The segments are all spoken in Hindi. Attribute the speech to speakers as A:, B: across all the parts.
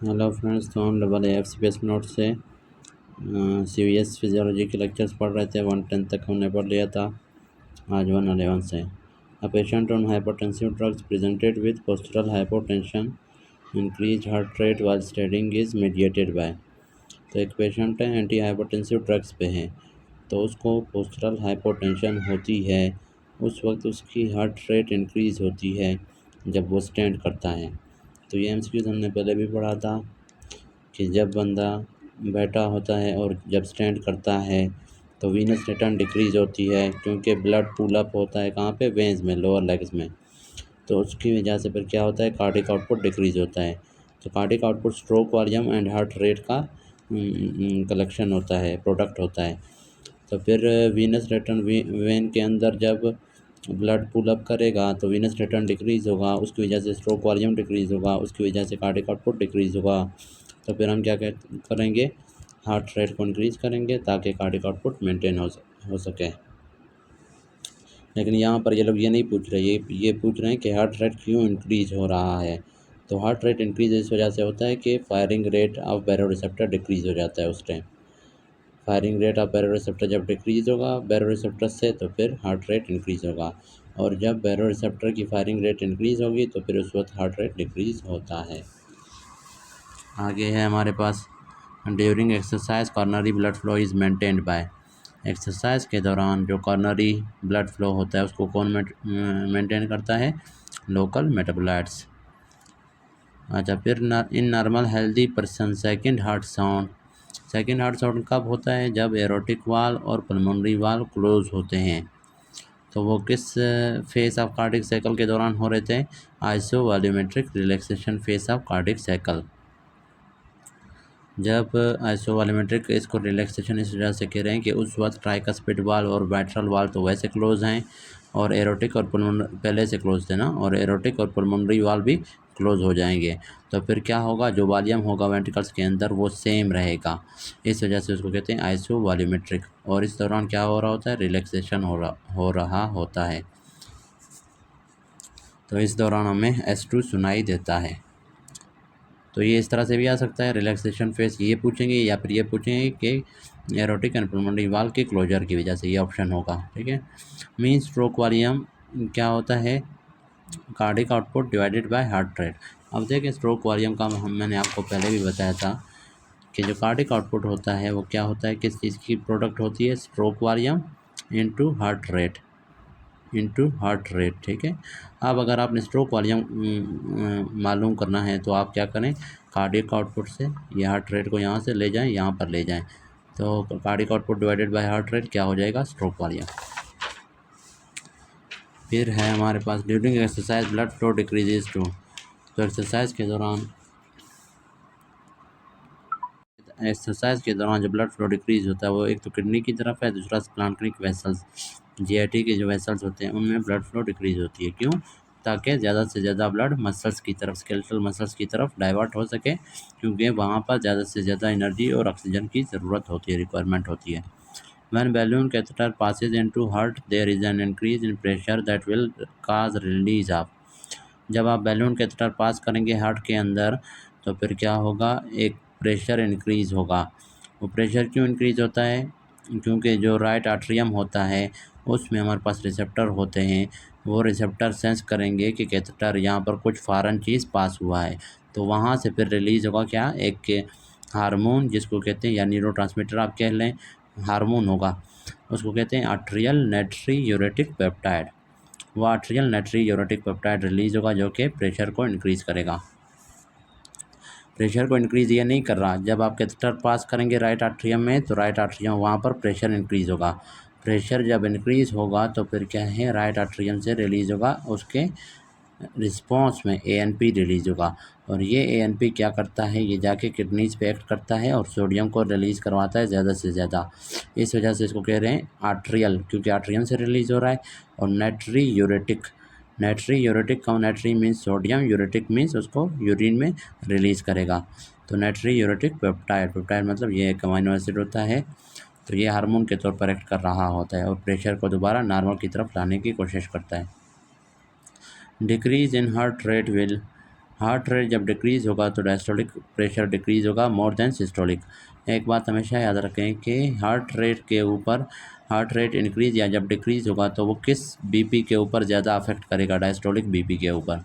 A: हेलो फ्रेंड्स, तो हम double F C base note से CVS फिजियोलॉजी के लेक्चर्स पढ़ रहे थे। 110 तक हमने पढ़ लिया था। आज 111 से a patient on hypertensive drugs presented with postural hypotension increase heart rate while स्टेडिंग is mediated by. तो एक पेशेंट है, एंटी हाइपरटेंसिव ड्रग्स पे है, तो उसको पोस्टरल हाइपोटेंशन होती है। उस वक्त उसकी हार्ट रेट इंक्रीज़ होती है जब वो स्टेंट करता है। तो ये MCQs हमने पहले भी पढ़ा था कि जब बंदा बैठा होता है और जब स्टैंड करता है तो वीनस रिटर्न डिक्रीज़ होती है, क्योंकि ब्लड पुल अप होता है कहाँ पे, वेंस में, लोअर लेग्स में। तो उसकी वजह से फिर क्या होता है, कार्डिक आउटपुट डिक्रीज़ होता है। तो cardiac output stroke volume and heart rate का कलेक्शन होता है, प्रोडक्ट होता है। तो फिर वीनस रिटर्न वेन के अंदर जब ब्लड पुल अप करेगा तो वीनस रिटर्न डिक्रीज़ होगा, उसकी वजह से स्ट्रोक वॉल्यूम डिक्रीज़ होगा, उसकी वजह से कार्डिक आउटपुट डिक्रीज़ होगा। तो फिर हम क्या करेंगे, हार्ट रेट को इंक्रीज़ करेंगे ताकि कार्डिक आउटपुट मेंटेन हो सके। लेकिन यहाँ पर ये लोग ये नहीं पूछ रहे, ये पूछ रहे हैं कि हार्ट रेट क्यों इंक्रीज़ हो रहा है। तो हार्ट रेट इंक्रीज़ इस वजह से होता है कि firing rate of baroreceptor decrease हो जाता है। उस time firing rate of baroreceptor जब डिक्रीज़ होगा बैरोरिसेप्टर से, तो फिर हार्ट रेट इंक्रीज़ होगा। और जब बैरोरिसेप्टर की फायरिंग रेट इंक्रीज़ होगी तो फिर उस वक्त हार्ट रेट डिक्रीज़ होता है। आगे है हमारे पास, during exercise coronary blood flow is maintained by. Exercise के दौरान जो कॉर्नरी ब्लड फ्लो होता है उसको कौन मेंटेन करता है, लोकल मेटाबोलाइट्स। अच्छा, फिर in normal healthy person second heart sound कब होता है, जब एरोटिक वाल और पल्मोनरी वाल क्लोज होते हैं। तो वो किस फेस ऑफ कार्डिक साइकिल के दौरान हो रहे थे, isovolumetric relaxation phase of cardiac cycle. जब आइसोवॉल्यूमेट्रिक इसको रिलैक्सेशन इस वजह से कह रहे हैं कि उस वक्त ट्राइकस्पिड वाल और बैट्रल वाल तो वैसे क्लोज हैं, और एरोटिक और पल्मोनरी पहले से क्लोज थे ना, और एरोटिक और पल्मोनरी वाल भी क्लोज हो जाएंगे। तो फिर क्या होगा, जो वॉल्यूम होगा वेंट्रिकल्स के अंदर वो सेम रहेगा। इस वजह से उसको कहते हैं आइसोवॉल्यूमेट्रिक। और इस दौरान क्या हो रहा होता है, रिलैक्सेशन हो रहा होता है। तो इस दौरान हमें S2 सुनाई देता है। तो ये इस तरह से भी आ सकता है, रिलैक्सेशन फेस ये पूछेंगे, या फिर ये पूछेंगे कि एरोटिक एंड पल्मोनरी वाल के क्लोजर की वजह से, ये ऑप्शन होगा। ठीक है, मीन स्ट्रोक वॉल्यूम क्या होता है, cardiac output divided by heart rate. अब देखें, स्ट्रोक वॉल्यूम का मैंने आपको पहले भी बताया था कि जो कार्डिक आउटपुट होता है वो क्या होता है, किस चीज़ की प्रोडक्ट होती है, stroke volume into heart rate. ठीक है। अब अगर आपने स्ट्रोक वॉल्यूम मालूम करना है तो आप क्या करें, कार्डियक आउटपुट से ये हार्ट रेट को यहाँ से ले जाएं, यहाँ पर ले जाएं। तो cardiac output divided by heart rate क्या हो जाएगा, स्ट्रोक वॉल्यूम। फिर है हमारे पास, during exercise blood flow decreases to. तो एक्सरसाइज के दौरान जो ब्लड फ्लो डिक्रीज होता है वो एक तो किडनी की तरफ है, दूसरा स्प्लैंक्निक वेसल्स, GIT के जो वेसल्स होते हैं उनमें ब्लड फ्लो डिक्रीज होती है। क्यों, ताकि ज़्यादा से ज़्यादा ब्लड मसल्स की तरफ, स्केलेटल मसल्स की तरफ डाइवर्ट हो सके, क्योंकि वहाँ पर ज़्यादा से ज़्यादा एनर्जी और ऑक्सीजन की ज़रूरत होती है, रिक्वायरमेंट होती है। When balloon catheter passes into heart, there is an increase in pressure that will cause release of। जब आप बैलून कैथेटर पास करेंगे हार्ट के अंदर तो फिर क्या होगा, एक प्रेशर इंक्रीज़ होगा। वो प्रेशर क्यों इंक्रीज़ होता है, क्योंकि जो राइट आर्ट्रियम होता है उसमें हमारे पास रिसेप्टर होते हैं। वो रिसेप्टर सेंस करेंगे कि कैथेटर यहाँ पर कुछ फॉरेन चीज़ पास हुआ है, तो वहाँ से फिर रिलीज़ होगा क्या, एक हार्मोन जिसको कहते हैं, या न्यूरोट्रांसमीटर आप कह लें, हार्मोन होगा, उसको कहते हैं आर्ट्रियल नाइट्री यूरेटिक पेप्टाइड। वो आर्ट्रियल नाइट्री यूरेटिक पेप्टाइड रिलीज होगा जो कि प्रेशर को इंक्रीज़ करेगा। प्रेशर को इंक्रीज़ ये नहीं कर रहा, जब आप कैथेटर पास करेंगे राइट आर्ट्रियम में तो राइट आर्ट्रियम वहाँ पर प्रेशर इंक्रीज़ होगा। प्रेशर जब इंक्रीज़ होगा तो फिर क्या है, राइट आर्ट्रियम से रिलीज़ होगा, उसके रिस्पॉन्स में ANP रिलीज़ होगा। और ये ANP क्या करता है, ये जाके किडनीज पे एक्ट करता है और सोडियम को रिलीज़ करवाता है ज़्यादा से ज़्यादा। इस वजह से इसको कह रहे हैं आर्ट्रियल, क्योंकि आर्ट्रियम से रिलीज़ हो रहा है। और नाइट्री यूरेटिक का नाइट्री मीन्स सोडियम, यूरेटिक मीन्स उसको यूरिन में रिलीज़ करेगा। तो नाइट्री यूरेटिक पेप्टाइड मतलब ये एक अमीनो एसिड होता है। तो ये हार्मोन के तौर पर एक्ट कर रहा होता है और प्रेशर को दोबारा नॉर्मल की तरफ लाने की कोशिश करता है। Decrease in heart rate will heart rate जब डिक्रीज़ होगा तो डायस्टोलिक प्रेशर डिक्रीज़ होगा मोर देन सिस्टोलिक। एक बात हमेशा याद रखें कि हार्ट रेट इंक्रीज़ या जब डिक्रीज़ होगा तो वो किस बीपी के ऊपर ज़्यादा अफेक्ट करेगा, डायस्टोलिक बीपी के ऊपर।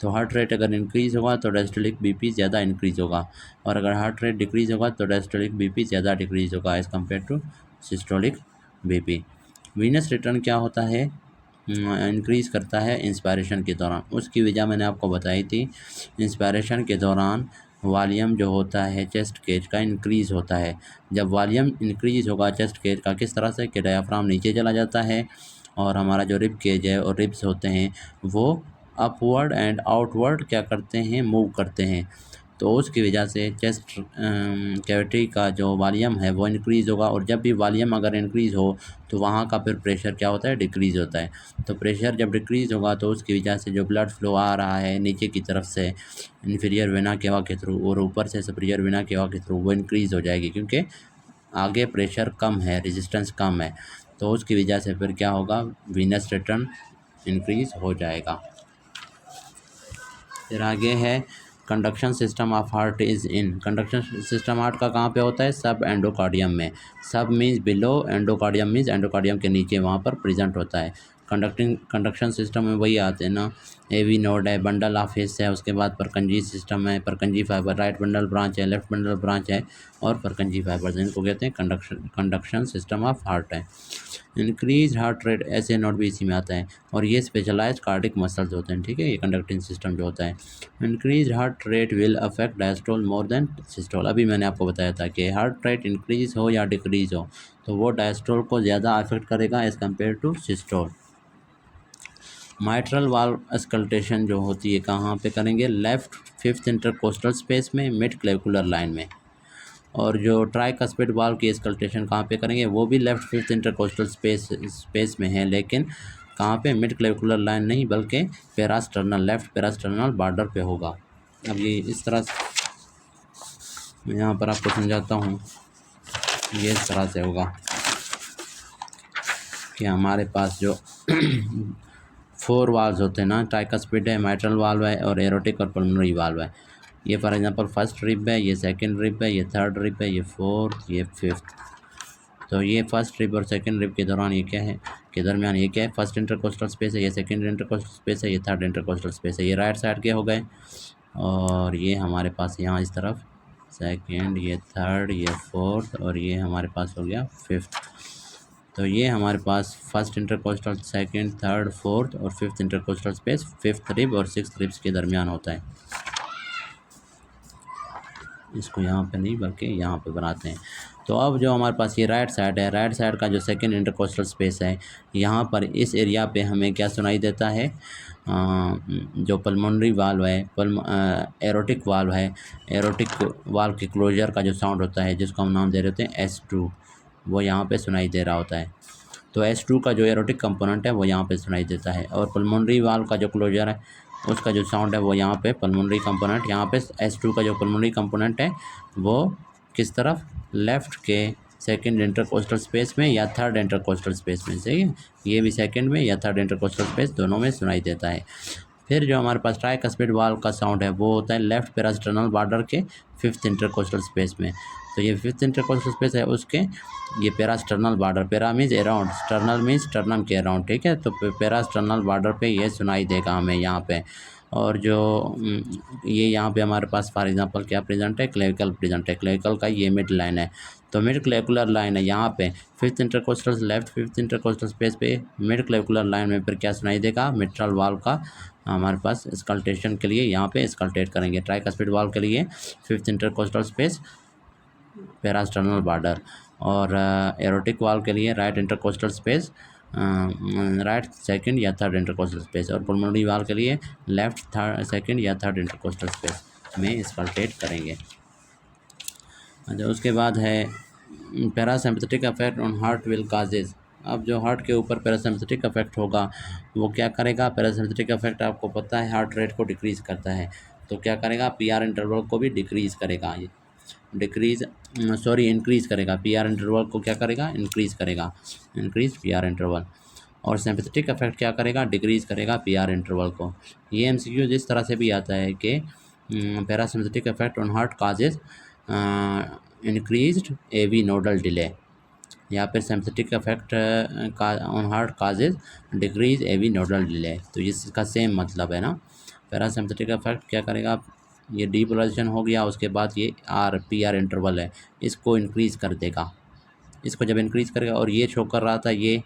A: तो हार्ट रेट अगर इंक्रीज़ होगा तो डायस्टोलिक बीपी ज़्यादा इंक्रीज़ होगा, और अगर हार्ट रेट डिक्रीज़ होगा तो डायस्टोलिक बीपी ज़्यादा डिक्रीज़ होगा as compare to systolic BP. Venous return क्या होता है, इंक्रीज़ करता है इंस्पायरेशन के दौरान। उसकी वजह मैंने आपको बताई थी। इंस्पायरेशन के दौरान वॉल्यूम जो होता है चेस्ट केज का इंक्रीज़ होता है। जब वॉल्यूम इंक्रीज़ होगा चेस्ट केज का, किस तरह से कि डायाफ्राम नीचे चला जाता है और हमारा जो रिब केज है और रिब्स होते हैं वो अपवर्ड एंड आउटवर्ड क्या करते हैं, मूव करते हैं। तो उसकी वजह से चेस्ट कैविटी का जो वॉल्यूम है वो इंक्रीज़ होगा, और जब भी वॉल्यूम अगर इंक्रीज़ हो तो वहाँ का फिर प्रेशर क्या होता है, डिक्रीज़ होता है। तो प्रेशर जब डिक्रीज़ होगा तो उसकी वजह से जो ब्लड फ्लो आ रहा है नीचे की तरफ से इन्फीरियर वेना केवा के थ्रू और ऊपर से सुपीरियर वेना केवा के थ्रू वो इंक्रीज़ हो जाएगी, क्योंकि आगे प्रेशर कम है, रेजिस्टेंस कम है। तो उसकी वजह से फिर क्या होगा, वीनस रिटर्न इंक्रीज़ हो जाएगा। फिर आगे है conduction system of heart is in. Conduction system heart का कहाँ पे होता है, सब एंडोकार्डियम में। सब means below, endocardium means endocardium के नीचे वहाँ पर प्रेजेंट होता है। कंडक्शन सिस्टम में वही आते हैं ना, एवी नोड है, बंडल ऑफ हिस्स है, उसके बाद परकंजी सिस्टम है, Purkinje fibre, right bundle branch है, लेफ्ट बंडल ब्रांच है, और परकंजी फाइबर, इनको कहते हैं कंडक्शन सिस्टम ऑफ हार्ट है। इंक्रीज हार्ट रेट ऐसे नोड भी इसी में आता है, और ये स्पेशलाइज्ड कार्डिक मसल्स होते हैं, ठीक है, ये कंडक्टिंग सिस्टम जो होता है। Increase heart rate will affect diastole more than systole. अभी मैंने आपको बताया था कि हार्ट रेट इंक्रीज हो या डिक्रीज हो तो वो डायस्टोल को ज़्यादा अफेक्ट करेगा as compare to systole. Mitral valve auscultation जो होती है कहाँ पे करेंगे, लेफ्ट फिफ्थ इंटरकोस्टल स्पेस में, मिड क्लेविकुलर लाइन में। और जो ट्राइकस्पिड वाल्व की स्कल्टेशन कहाँ पे करेंगे, वो भी लेफ्ट फिफ्थ इंटरकोस्टल स्पेस में है, लेकिन कहाँ पे, मिड क्लेविकुलर लाइन नहीं बल्कि पेरास्टर्नल, लेफ्ट पेरास्टर्नल बॉर्डर पे होगा। अब ये इस तरह से मैं यहाँ पर आपको समझाता हूँ, ये इस तरह से होगा कि हमारे पास जो 4 वाल्व्स होते हैं ना, ट्राइकस्पिड है, माइट्रल वाल्व है, और एरोटिक और पल्मोनरी वाल्व है। ये फॉर एग्जांपल फर्स्ट रिब है, ये सेकंड रिब है, ये थर्ड रिब है, ये फोर्थ, ये फिफ्थ। तो ये फर्स्ट रिब और सेकंड रिब के दौरान ये क्या है, के दरमियान ये क्या है, फर्स्ट इंटरकोस्टल स्पेस है, ये सेकंड इंटरकोस्टल स्पेस है, ये थर्ड इंटरकोस्टल स्पेस है। ये राइट साइड के हो गए, और ये हमारे पास यहाँ इस तरफ सेकंड, ये थर्ड, ये फोर्थ, और ये हमारे पास हो गया फिफ्थ। तो ये हमारे पास first intercostal, second, third, fourth और fifth intercostal space fifth rib और सिक्स्थ रिब्स के दरमियान होता है। इसको यहाँ पे नहीं बल्कि यहाँ पे बनाते हैं। तो अब जो हमारे पास ये राइट साइड है, राइट साइड का जो सेकंड इंटरकोस्टल स्पेस है, यहाँ पर इस एरिया पे हमें क्या सुनाई देता है, जो पल्मोनरी वाल्व है, एरोटिक वाल्व है, एरोटिक वाल्व के क्लोजर का जो साउंड होता है जिसको हम नाम दे रहे होते हैं S2, वो यहाँ पे सुनाई दे रहा होता है। तो S2 का जो एरोटिक कंपोनेंट है वो यहाँ पे सुनाई देता है, और पल्मोनरी वाल्व का जो क्लोजर है उसका जो साउंड है वो यहाँ पे पल्मोनरी कंपोनेंट, यहाँ पे S2 का जो पल्मोनरी कंपोनेंट है वो किस तरफ, लेफ़्ट के सेकंड इंटरकोस्टल स्पेस में या थर्ड इंटरकोस्टल स्पेस में, सही है, ये भी सेकंड में या थर्ड इंटरकोस्टल स्पेस दोनों में सुनाई देता है। फिर जो हमारे पास ट्राइकस्पिड वाल्व का साउंड है वो होता है लेफ्ट पेरास्टर्नल बॉर्डर के फिफ्थ इंटरकोस्टल स्पेस में। तो ये फिफ्थ इंटरकोस्टल स्पेस है उसके, ये पेरास्टर्नल बॉर्डर, पेरा means around, sternal means sternum के अराउंड, ठीक है। तो पेरास्टर्नल बॉर्डर पे ये सुनाई देगा हमें यहाँ पे। और जो ये यहाँ पे हमारे पास फॉर एग्जांपल क्या प्रेजेंट है, क्लेविकल प्रेजेंट है, क्लेविकल का ये मिड लाइन है, तो मिड क्लेविकुलर लाइन है यहाँ पे fifth intercostal, left fifth intercostal space पे मिड क्लेविकुलर लाइन में फिर क्या सुनाई देगा, मिट्रल वाल्व का हमारे पास स्कल्टेशन के लिए यहाँ पे स्कल्टेट करेंगे। ट्राइकस्पिड वाल्व के लिए फिफ्थ इंटरकोस्टल स्पेस, पेरास्टर्नल बॉर्डर, और एरोटिक वाल्व के लिए right intercostal space, right second या थर्ड इंटरकोस्टल स्पेस, और पल्मोनरी वाल्व के लिए लेफ्ट सेकंड या थर्ड इंटरकोस्टल स्पेस में स्कल्टेट करेंगे। अच्छा, उसके बाद है parasympathetic effect on heart will causes. अब जो हार्ट के ऊपर पैरासिम्पथेटिक इफेक्ट होगा वो क्या करेगा, पैरासिम्पथेटिक इफेक्ट आपको पता है हार्ट रेट को डिक्रीज़ करता है, तो क्या करेगा, PR इंटरवल को भी डिक्रीज़ करेगा, ये इंक्रीज़ करेगा। PR इंटरवल को क्या करेगा, इंक्रीज़ करेगा, इंक्रीज़ PR इंटरवल। और सिंपैथेटिक इफेक्ट क्या करेगा, डिक्रीज़ करेगा पीआर इंटरवल को। ये एमसीक्यू जिस तरह से भी आता है कि parasympathetic effect on heart causes increased AV nodal delay, या फिर सिंपैथेटिक इफेक्ट का on heart causes decrease AV nodal delay. तो इसका सेम मतलब है ना। पैरासिम्पैथेटिक इफेक्ट क्या करेगा, ये डीपोलराइजेशन हो गया, उसके बाद ये पीआर इंटरवल है, इसको इंक्रीज़ कर देगा। इसको जब इंक्रीज़ करेगा, और ये शो कर रहा था, ये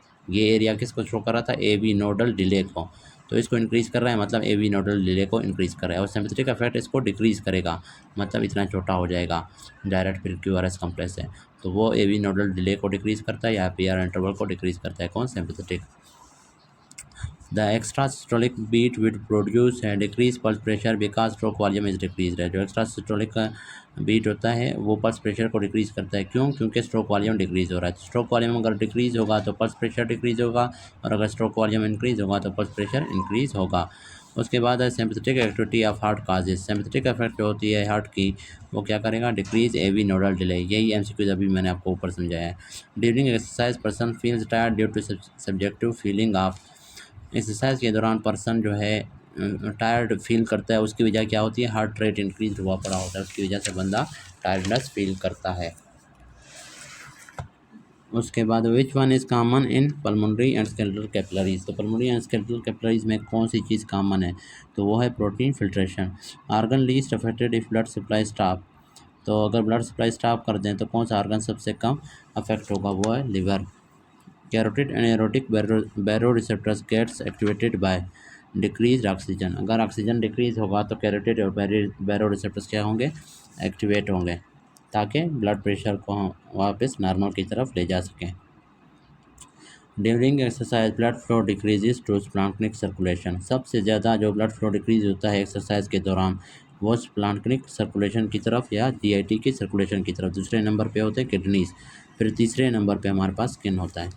A: एरिया किसको शो कर रहा था, एवी नोडल डिले को, तो इसको इंक्रीज़ कर रहा है, मतलब एवी नोडल डिले को इंक्रीज़ कर रहा है। और सिम्पैथेटिक इफेक्ट इसको डिक्रीज़ करेगा, मतलब इतना छोटा हो जाएगा डायरेक्ट फिर क्यूआरएस कॉम्प्लेक्स है, तो वो एवी नोडल डिले को डिक्रीज़ करता है या पीआर इंटरवल को डिक्रीज़ करता है, कौन, sympathetic. The extra systolic beat with produce है decrease pulse pressure because stroke volume is decrease है। जो एक्स्ट्रा सिस्टोलिक बीट होता है वो पल्स प्रेशर को डिक्रीज़ करता है, क्यों, क्योंकि स्ट्रोक वॉल्यूम डिक्रीज़ हो रहा है। स्ट्रोक वॉल्यूम अगर डिक्रीज़ होगा तो पल्स प्रेशर डिक्रीज़ होगा, और अगर स्ट्रोक वॉल्यूम इंक्रीज़ होगा तो पल्स प्रेशर इंक्रीज़ होगा। उसके बाद है sympathetic activity of heart causes. Sympathetic effect जो होती है हार्ट की, वो क्या करेगा, डिक्रीज एवी नोडल डिले। यही एमसीक्यूज अभी मैंने आपको ऊपर समझाया है। During exercise person feels tired due to subjective feeling of. Exercise के दौरान पर्सन जो है टायर्ड फील करता है, उसकी वजह क्या होती है, हार्ट रेट इंक्रीज हुआ पड़ा होता है, उसकी वजह से बंदा टायर्डनेस फील करता है। उसके बाद which one is common in pulmonary and skeletal capillaries. तो पल्मोनरी एंड स्केलेटल कैपिलरीज में कौन सी चीज़ कॉमन है, तो वो है protein filtration. Organ least affected if blood supply stop. तो अगर ब्लड सप्लाई स्टॉप कर दें तो कौन सा आर्गन सबसे कम अफेक्ट होगा, वो है liver. Carotid and aortic baroreceptors gets activated by decrease oxygen. अगर ऑक्सीजन डिक्रीज होगा तो कैरोटिड और बैरोरिसेप्टर्स क्या होंगे, एक्टिवेट होंगे, ताकि ब्लड प्रेशर को वापस नॉर्मल की तरफ ले जा सकें। During exercise blood flow decreases to splanchnic circulation. सबसे ज़्यादा जो ब्लड फ्लो डिक्रीज होता है एक्सरसाइज के दौरान, वो स्प्लैंक्निक सर्कुलेशन की तरफ या जीआईटी की सर्कुलेशन की तरफ। दूसरे नंबर पे होते हैं किडनीज, फिर तीसरे नंबर पे हमारे पास स्किन होता है।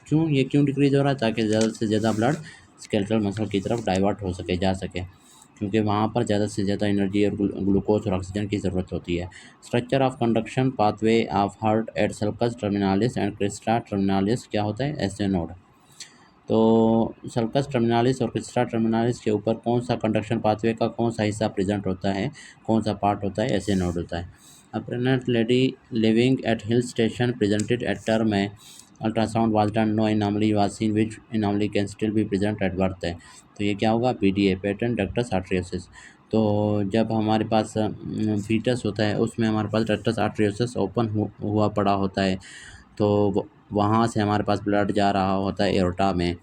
A: क्यों डिक्रीज हो रहा है, ताकि ज़्यादा से ज़्यादा ब्लड स्केलेटल मसल की तरफ डाइवर्ट हो सके, जा सके, क्योंकि वहाँ पर ज़्यादा से ज़्यादा एनर्जी और ग्लूकोज और ऑक्सीजन की ज़रूरत होती है। Structure of conduction pathway of heart at sulcus terminalis and crista terminalis क्या होता है, एस ए नोड। तो सल्कस टर्मिनालिस और क्रिस्टा टर्मिनालिस के ऊपर कौन सा कंडक्शन पाथवे का कौन सा हिस्सा प्रेजेंट होता है, कौन सा पार्ट होता है, एस ए नोड होता है। A pregnant lady living at hill station presented at term में ultrasound was done, no anomaly was seen which anomaly can still be present at birth है। तो ये क्या होगा, पीडीए, पेटेंट डक्टस आर्टरियोसिस। तो जब हमारे पास फीटस होता है, उसमें हमारे पास डक्टस आर्टरियोसिस ओपन हुआ पड़ा होता है, तो वहाँ से हमारे पास ब्लड जा रहा होता है एरोटा में,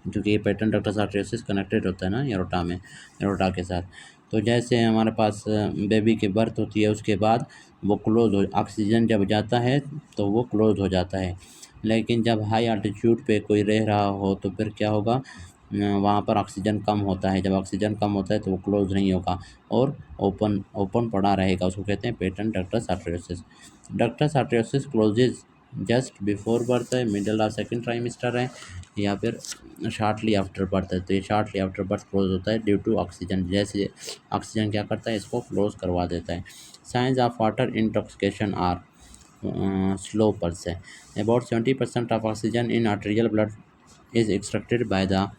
A: क्योंकि ये पेटेंट डक्टस आर्टरियोसिस कनेक्टेड होता है ना एरोटा में, एरोटा के साथ। तो जैसे हमारे पास बेबी की बर्थ होती है, उसके बाद वो क्लोज हो, ऑक्सीजन जब जाता है तो वो क्लोज हो जाता है। लेकिन जब हाई अल्टीट्यूड पे कोई रह रहा हो तो फिर क्या होगा, वहाँ पर ऑक्सीजन कम होता है। जब ऑक्सीजन कम होता है तो वो क्लोज नहीं होगा और ओपन ओपन पड़ा रहेगा, उसको कहते हैं patent ductus arteriosus. Ductus arteriosus closes just before birth है, मिडल ऑफ सेकेंड ट्राइमेस्टर है, या फिर शॉर्टली आफ्टर बर्थ है। तो ये शॉर्टली आफ्टर बर्थ क्लोज होता है ड्यू टू ऑक्सीजन। जैसे ऑक्सीजन क्या करता है, इसको क्लोज करवा देता है। Signs of water intoxication are slow pulse है। About 70% of oxygen in arterial blood is extracted by the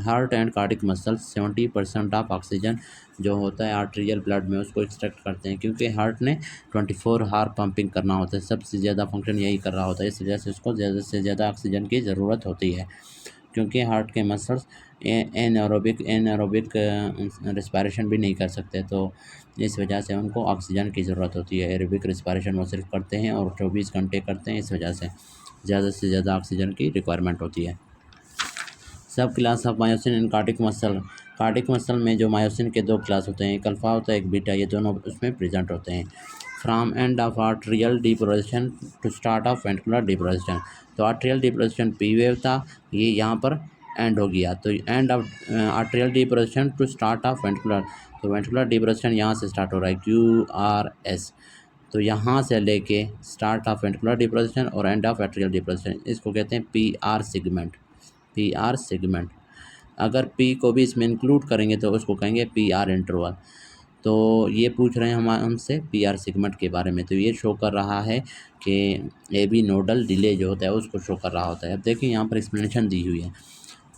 A: heart and cardiac muscles. 70% of oxygen जो होता है आर्टेरियल ब्लड में, उसको एक्सट्रैक्ट करते हैं, क्योंकि हार्ट ने 24 हार पंपिंग करना होता है, सबसे ज़्यादा फंक्शन यही कर रहा होता है, इस वजह से उसको ज़्यादा से ज़्यादा ऑक्सीजन की ज़रूरत होती है। क्योंकि हार्ट के मसल्स एनारोबिक रिस्पायरेशन भी नहीं कर सकते, तो इस वजह से उनको ऑक्सीजन की ज़रूरत होती है। एरोबिक रिस्पायरेशन वो सिर्फ करते हैं और 24 घंटे करते हैं, इस वजह से ज़्यादा ऑक्सीजन की रिक्वायरमेंट होती है। सब class of myosin in cardiac muscle. Cardiac muscle में जो मायोसिन के दो क्लास होते हैं, एक अल्फा होता है, एक बीटा, ये दोनों उसमें प्रेजेंट होते हैं। From end of arterial depolarization to start of ventricular depolarization. तो आर्टेरियल डीपोलराइजेशन पी वेव था, ये यहाँ पर एंड हो गया, तो end of arterial depolarization to start of ventricular. तो वेंट्रुलर डीपोलराइजेशन यहाँ से स्टार्ट हो रहा है, QRS। तो यहाँ से लेके स्टार्ट ऑफ वेंट्रुलर डीपोलराइजेशन और एंड ऑफ आर्टेरियल डीपोलराइजेशन, इसको कहते हैं PR सेगमेंट। PR segment. अगर P को भी इसमें इंक्लूड करेंगे तो उसको कहेंगे PR इंटरवल। तो ये पूछ रहे हैं हमसे PR सेगमेंट के बारे में। तो ये शो कर रहा है कि AB नोडल डिले जो होता है उसको शो कर रहा होता है। अब देखिए यहाँ पर एक्सप्लेनेशन दी हुई है।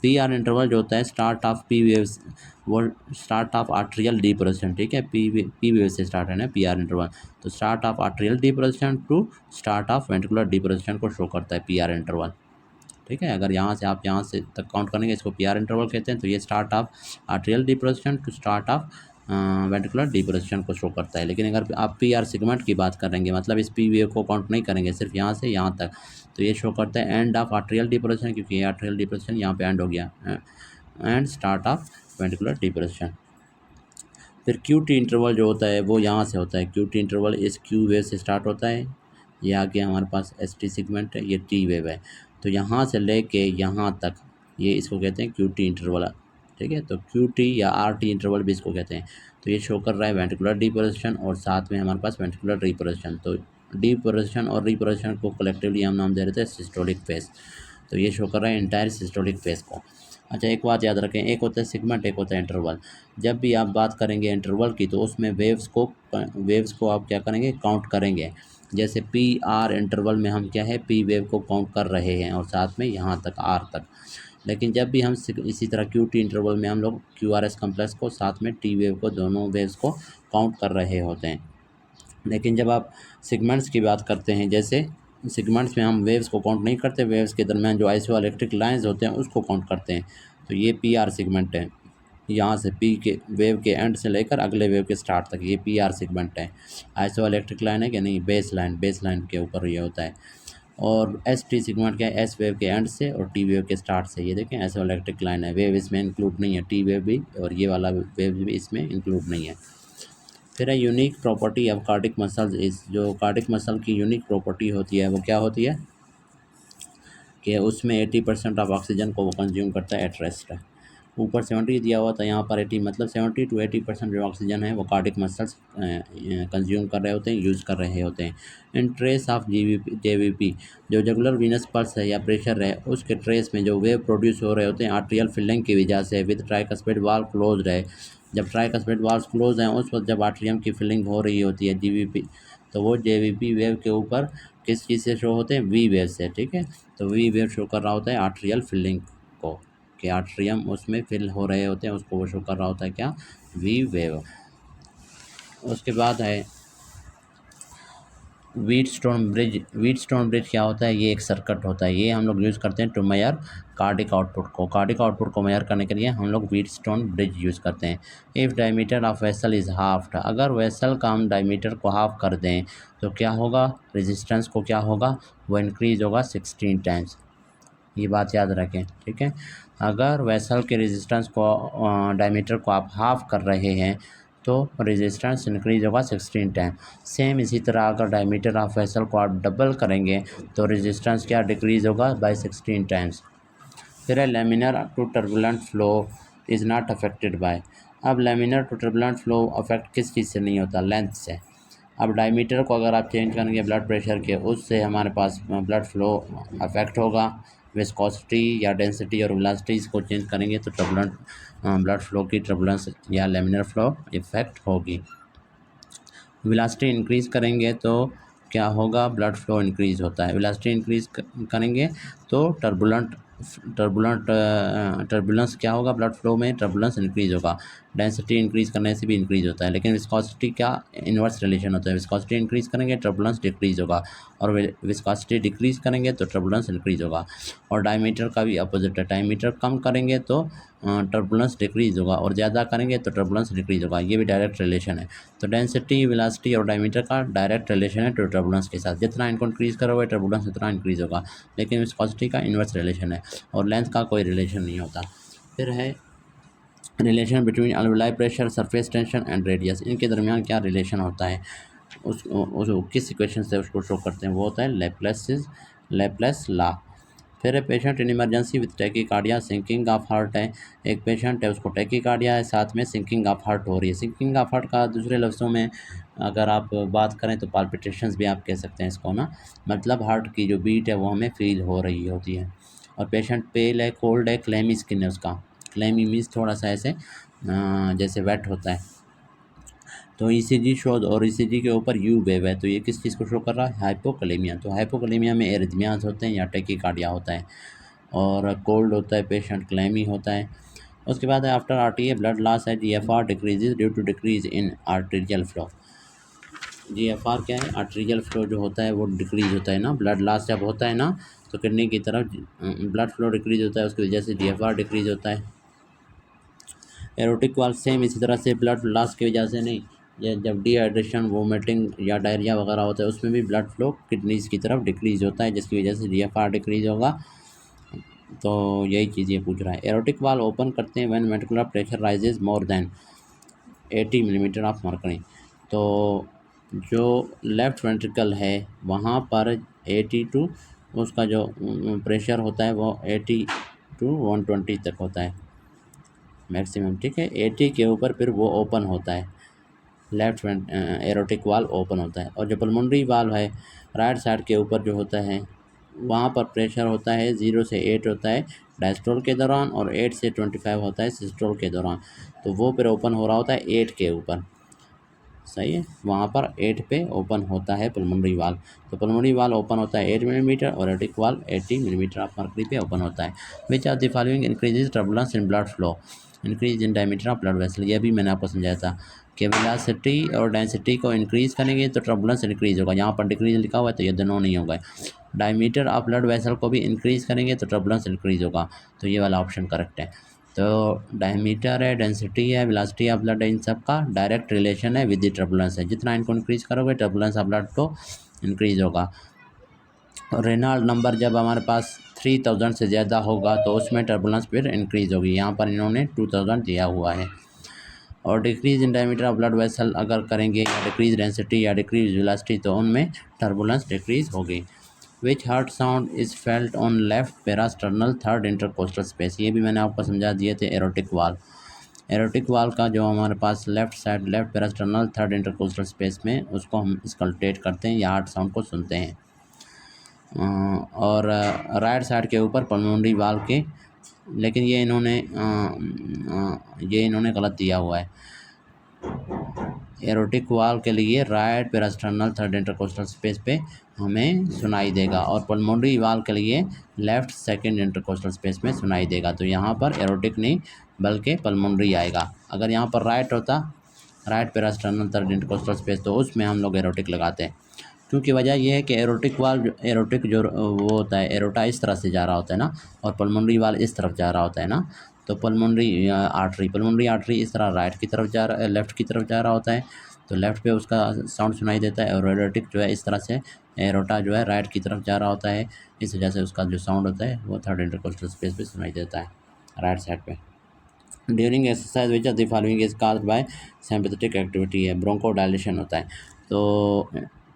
A: PR इंटरवल जो होता है स्टार्ट ऑफ P वेव्स, वो स्टार्ट ऑफ आर्टेरियल डिपोजिशन, ठीक है, P वेव से स्टार्ट है ना PR इंटरवल। तो start of arterial deposition to start of ventricular deposition को शो करता है PR इंटरवल, ठीक है। अगर यहाँ से आप यहाँ से तक काउंट करेंगे, इसको PR इंटरवल कहते हैं। तो ये start of arterial deposition to start of ventricular deposition को शो करता है। लेकिन अगर आप PR सेगमेंट की बात करेंगे, मतलब इस P वेव को काउंट नहीं करेंगे, सिर्फ यहाँ से यहाँ तक, तो ये शो करता है एंड ऑफ आर्टेरियल डिपोजिशन, क्योंकि ये आर्टेरियल डिपोजिशन यहाँ पे एंड हो गया, and start of ventricular deposition. फिर QT इंटरवल जो होता है वो यहाँ से होता है। QT इंटरवल इस Q वेव से स्टार्ट होता है। ये आगे हमारे पास ST सेगमेंट है, ये T वेव है। तो यहाँ से लेके यहाँ तक ये इसको कहते हैं QT इंटरवल, ठीक है। तो QT या RT इंटरवल भी इसको कहते हैं। तो ये शो कर रहा है वेंट्रिकुलर डिपोजिशन और साथ में हमारे पास वेंट्रिकुलर रिपोजिशन। तो डिपोजिशन और रिपोजिशन को कलेक्टिवली हम नाम दे रहे थे सिस्टोलिक फेज। तो ये शो कर रहा है इंटायर सिस्टोलिक फेज को। अच्छा, एक बात याद रखें, एक होता है सेगमेंट, एक होता है इंटरवल। जब भी आप बात करेंगे इंटरवल की, तो उसमें वेव्स को आप क्या करेंगे, काउंट करेंगे। जैसे PR इंटरवल में हम क्या है, P वेव को काउंट कर रहे हैं और साथ में यहाँ तक R तक। लेकिन जब भी हम इसी तरह QT इंटरवल में हम लोग QRS कम्प्लेक्स को साथ में T वेव को, दोनों वेव्स को काउंट कर रहे होते हैं। लेकिन जब आप सेगमेंट्स की बात करते हैं, जैसे सेगमेंट्स में हम वेव्स को काउंट नहीं करते, वेव्स के दरमियान जो आइसोइलेक्ट्रिक लाइंस होते हैं उसको काउंट करते हैं। तो ये PR सेगमेंट है, यहाँ से P के वेव के एंड से लेकर अगले वेव के स्टार्ट तक ये PR सेगमेंट है। आइसोइलेक्ट्रिक लाइन है कि नहीं, बेस लाइन के ऊपर ये होता है। और ST सेगमेंट क्या है, S वेव के एंड से और T वेव के स्टार्ट से। ये देखें आइसोइलेक्ट्रिक लाइन है, वेव इसमें इंक्लूड नहीं है, T वेव भी और ये वाला वेव भी इसमें इंक्लूड नहीं है। फिर है unique property of cardiac muscles इस, जो कार्डिक मसल की यूनिक प्रॉपर्टी होती है वो क्या होती है कि उसमें 80% ऑफ ऑक्सीजन को वो कंज्यूम करता है एट रेस्ट। ऊपर 70 दिया हुआ था, यहाँ पर 80, मतलब 70 to 80% जो ऑक्सीजन है वो कार्डिक मसल्स कंज्यूम कर रहे होते हैं, यूज़ कर रहे होते हैं। इन ट्रेस ऑफ JVP, जो रेगुलर वीनस पल्स है या प्रेशर है, उसके ट्रेस में जो वेव प्रोड्यूस हो रहे होते हैं आर्टेरियल फिलिंग की वजह से, विद ट्राइकस्पिड वाल्व क्लोज है। जब ट्राइकस्पिड वाल्व क्लोज हैं उस वक्त जब आर्टेरियम की फिलिंग हो रही होती है JVP, तो वो JVP वेव के ऊपर किस चीज़ से शो होते हैं, V वेव से, ठीक है। तो V वेव शो कर रहा होता है आर्टेरियल फिलिंग को, कि आर्टेरियम उसमें फिल हो रहे होते हैं, उसको वो शो कर रहा होता है क्या, V वेव। उसके बाद है व्हीटस्टोन ब्रिज। व्हीटस्टोन ब्रिज क्या होता है, ये एक सर्किट होता है, ये हम लोग यूज़ करते हैं टू मेजर कार्डिक आउटपुट को। कार्डिक आउटपुट को मेजर करने के लिए हम लोग व्हीटस्टोन ब्रिज यूज़ करते हैं। If diameter of vessel is halved, अगर वेसल का हम डायमीटर को हाफ कर दें तो क्या होगा, रेजिस्टेंस को क्या होगा, वो इंक्रीज़ होगा 16 टाइम्स। ये बात याद रखें, ठीक है। अगर वेसल के रेजिस्टेंस को डायमीटर को आप हाफ कर रहे हैं तो रेजिस्टेंस इंक्रीज होगा 16 टाइम। सेम इसी तरह अगर डायमीटर ऑफ वेसल को आप डबल करेंगे तो रेजिस्टेंस क्या डिक्रीज होगा बाय 16 टाइम्स। फिर है laminar to turbulent flow is not affected by. अब laminar to turbulent flow affect किस चीज़ से नहीं होता, लेंथ से। अब डायमीटर को अगर आप चेंज करेंगे ब्लड प्रेशर के, उससे हमारे पास ब्लड फ्लो अफेक्ट होगा। विस्कोसिटी या डेंसिटी और वेलोसिटीज़ को चेंज करेंगे तो टर्बुलेंट ब्लड फ्लो की टर्बुलेंस या लेमिनर फ्लो इफेक्ट होगी। वेलोसिटी इंक्रीज़ करेंगे तो क्या होगा, ब्लड फ्लो इंक्रीज़ होता है। वेलोसिटी इंक्रीज़ करेंगे तो टर्बुलेंस क्या होगा, ब्लड फ्लो में टर्बुलेंस इंक्रीज़ होगा। डेंसिटी इंक्रीज़ करने से भी इंक्रीज़ होता है, लेकिन विस्कोसिटी का इन्वर्स रिलेशन होता है। विस्कोसिटी इंक्रीज़ करेंगे टर्बुलेंस डिक्रीज़ होगा, और विस्कोसिटी डिक्रीज़ करेंगे तो टर्बुलेंस इंक्रीज़ होगा। और डायमीटर का भी अपोजिट है, डायमीटर कम करेंगे तो टर्बुलेंस डिक्रीज़ होगा, और ज़्यादा करेंगे तो टर्बुलेंस डिक्रीज़ होगा। ये भी डायरेक्ट रिलेशन है। तो डेंसिटी, वेलोसिटी और डायमीटर का डायरेक्ट रिलेशन है टू टर्बुलेंस के साथ। जितना इनको इंक्रीज़ करोगे टर्बुलेंस उतना इंक्रीज़ होगा, लेकिन विस्कोसिटी का इन्वर्स रिलेशन है और लेंथ का कोई रिलेशन नहीं होता। फिर है relation between alveolar pressure, surface tension and radius. इनके दरमियान क्या रिलेशन होता है, उस किस इक्वेशन से उसको शो करते हैं, वो होता है लैप्लेस लॉ। फिर है patient in emergency with tachycardia, sinking of heart है। एक पेशेंट है उसको टैकीकार्डिया है, साथ में सिंकिंग ऑफ हार्ट हो रही है। सिंकिंग ऑफ हार्ट का दूसरे लफ्ज़ों में अगर आप बात करें तो पाल्पिटेशंस भी आप कह सकते हैं इसको ना, मतलब हार्ट की जो बीट है वो हमें फील हो रही होती है। और पेशेंट पेल है, कोल्ड है, क्लेमी स्किन है उसका। क्लेमी मीन्स थोड़ा सा ऐसे जैसे वेट होता है। तो ईसीजी शोज और ईसीजी के ऊपर यू वेव है, तो ये किस चीज़ को शो कर रहा है? हाइपोकलेमिया। तो हाइपोकलेमिया में एरिथमियाज होते हैं या टेकीकार्डिया होता है, और कोल्ड होता है, पेशेंट क्लेमी होता है। उसके बाद आफ्टर आरटीए ब्लड लॉस है, GFR decreases due to decrease in arterial flow. GFR क्या है? आर्टेरियल फ्लो जो होता है वो डिक्रीज होता है ना, ब्लड लॉस जब होता है ना तो किडनी की तरफ ब्लड फ्लो डिक्रीज होता है, उसकी वजह से जीएफआर डिक्रीज होता है। एरोटिक वाल्व सेम इसी तरह से ब्लड लॉस की वजह से नहीं, जब डिहाइड्रेशन, वोमिटिंग या डायरिया वगैरह होता है उसमें भी ब्लड फ्लो किडनीज की तरफ डिक्रीज होता है, जिसकी वजह से जीएफआर डिक्रीज होगा। तो यही चीज़ ये पूछ रहा है। एरोटिक वाल्व ओपन करते हैं when ventricular pressure rises more than 80 millimetre of mercury. तो जो लेफ़्ट वेंट्रिकल है वहाँ पर 80 टू उसका जो प्रेशर होता है वो 80 टू 120 तक होता है मैक्सिमम, ठीक है। 80 के ऊपर फिर वो ओपन होता है, लेफ्ट एरोटिक वाल्व ओपन होता है। और जो पल्मोनरी वाल्व है राइट साइड के ऊपर जो होता है वहाँ पर प्रेशर होता है 0 से 8 होता है डायस्टोल के दौरान, और 8 से 25 होता है सिस्टोल के दौरान। तो वो फिर ओपन हो रहा होता है 8 के ऊपर, सही है, वहाँ पर 8 पे ओपन होता है पल्मोनरी वाल्व। तो पल्मोनरी वाल्व ओपन होता है 8 मिलीमीटर और aortic valve 80 millimetre of mercury पे ओपन होता है। Which are the following increases turbulence in blood flow? Increase in diameter of blood vessel, ये भी मैंने आपको समझाया था कि वेलोसिटी और डेंसिटी को इंक्रीज़ करेंगे तो टर्बुलेंस इंक्रीज़ होगा। यहाँ पर डिक्रीज लिखा हुआ है तो ये दोनों नहीं होगा। डायमीटर ऑफ ब्लड वेसल को भी इंक्रीज़ करेंगे तो टर्बुलेंस इंक्रीज़ होगा, तो ये वाला ऑप्शन करेक्ट है। तो डायमीटर है, डेंसिटी है, वेलोसिटी ऑफ ब्लड है, इन सब का डायरेक्ट रिलेशन है विद द टर्बुलेंस है। जितना इनको इंक्रीज़ करोगे टर्बुलेंस ऑफ ब्लड तो इंक्रीज़ होगा। रेनॉल्ड नंबर जब हमारे पास 3000 से ज़्यादा होगा तो उसमें टर्बुलेंस फिर इंक्रीज़ होगी। यहाँ पर इन्होंने 2000 दिया हुआ है। और decrease in diameter of blood vessel अगर करेंगे या डिक्रीज डेंसिटी या डिक्रीज वेलोसिटी तो उनमें टर्बुलेंस डिक्रीज़ होगी। Which heart sound is felt on left parasternal third intercostal space, ये भी मैंने आपको समझा दिए थे। एरोटिक वाल्व, एरोटिक वाल्व का जो हमारे पास left side left parasternal third intercostal space में उसको हम स्कल्टेट करते हैं या हार्ट साउंड को सुनते हैं। और राइट साइड के ऊपर पल्मोनरी वाल्व के, लेकिन ये इन्होंने गलत दिया हुआ है। एरोटिक वाल्व के लिए राइट पेरास्टर्नल थर्ड इंटरकोस्टल स्पेस पे हमें सुनाई देगा, और पल्मोनरी वाल्व के लिए लेफ्ट सेकंड इंटरकोस्टल स्पेस में सुनाई देगा। तो यहाँ पर एरोटिक नहीं बल्कि पल्मोनरी आएगा। अगर यहाँ पर राइट होता राइट पेरास्टर्नल थर्ड इंटरकोस्टल स्पेस तो उसमें हम लोग एरोटिक लगाते हैं, क्योंकि वजह यह है कि एरोटिक जो वो होता है एरोटा इस तरह से जा रहा होता है ना, और पल्मोनरी वाल्व इस तरफ जा रहा होता है ना। तो पल्मोनरी आर्टरी इस तरह राइट की तरफ जा रहा, लेफ़्ट की तरफ जा रहा होता है, तो लेफ़्ट पे उसका साउंड सुनाई देता है। और एरोटिक जो है इस तरह से एरोटा जो है राइट की तरफ जा रहा होता है, इस वजह से उसका जो साउंड होता है वो थर्ड इंटरकोस्टल स्पेस पे सुनाई देता है राइट साइड पे। During exercise which of the following is caused by sympathetic activity है, ब्रोंकोडायलेशन होता है। तो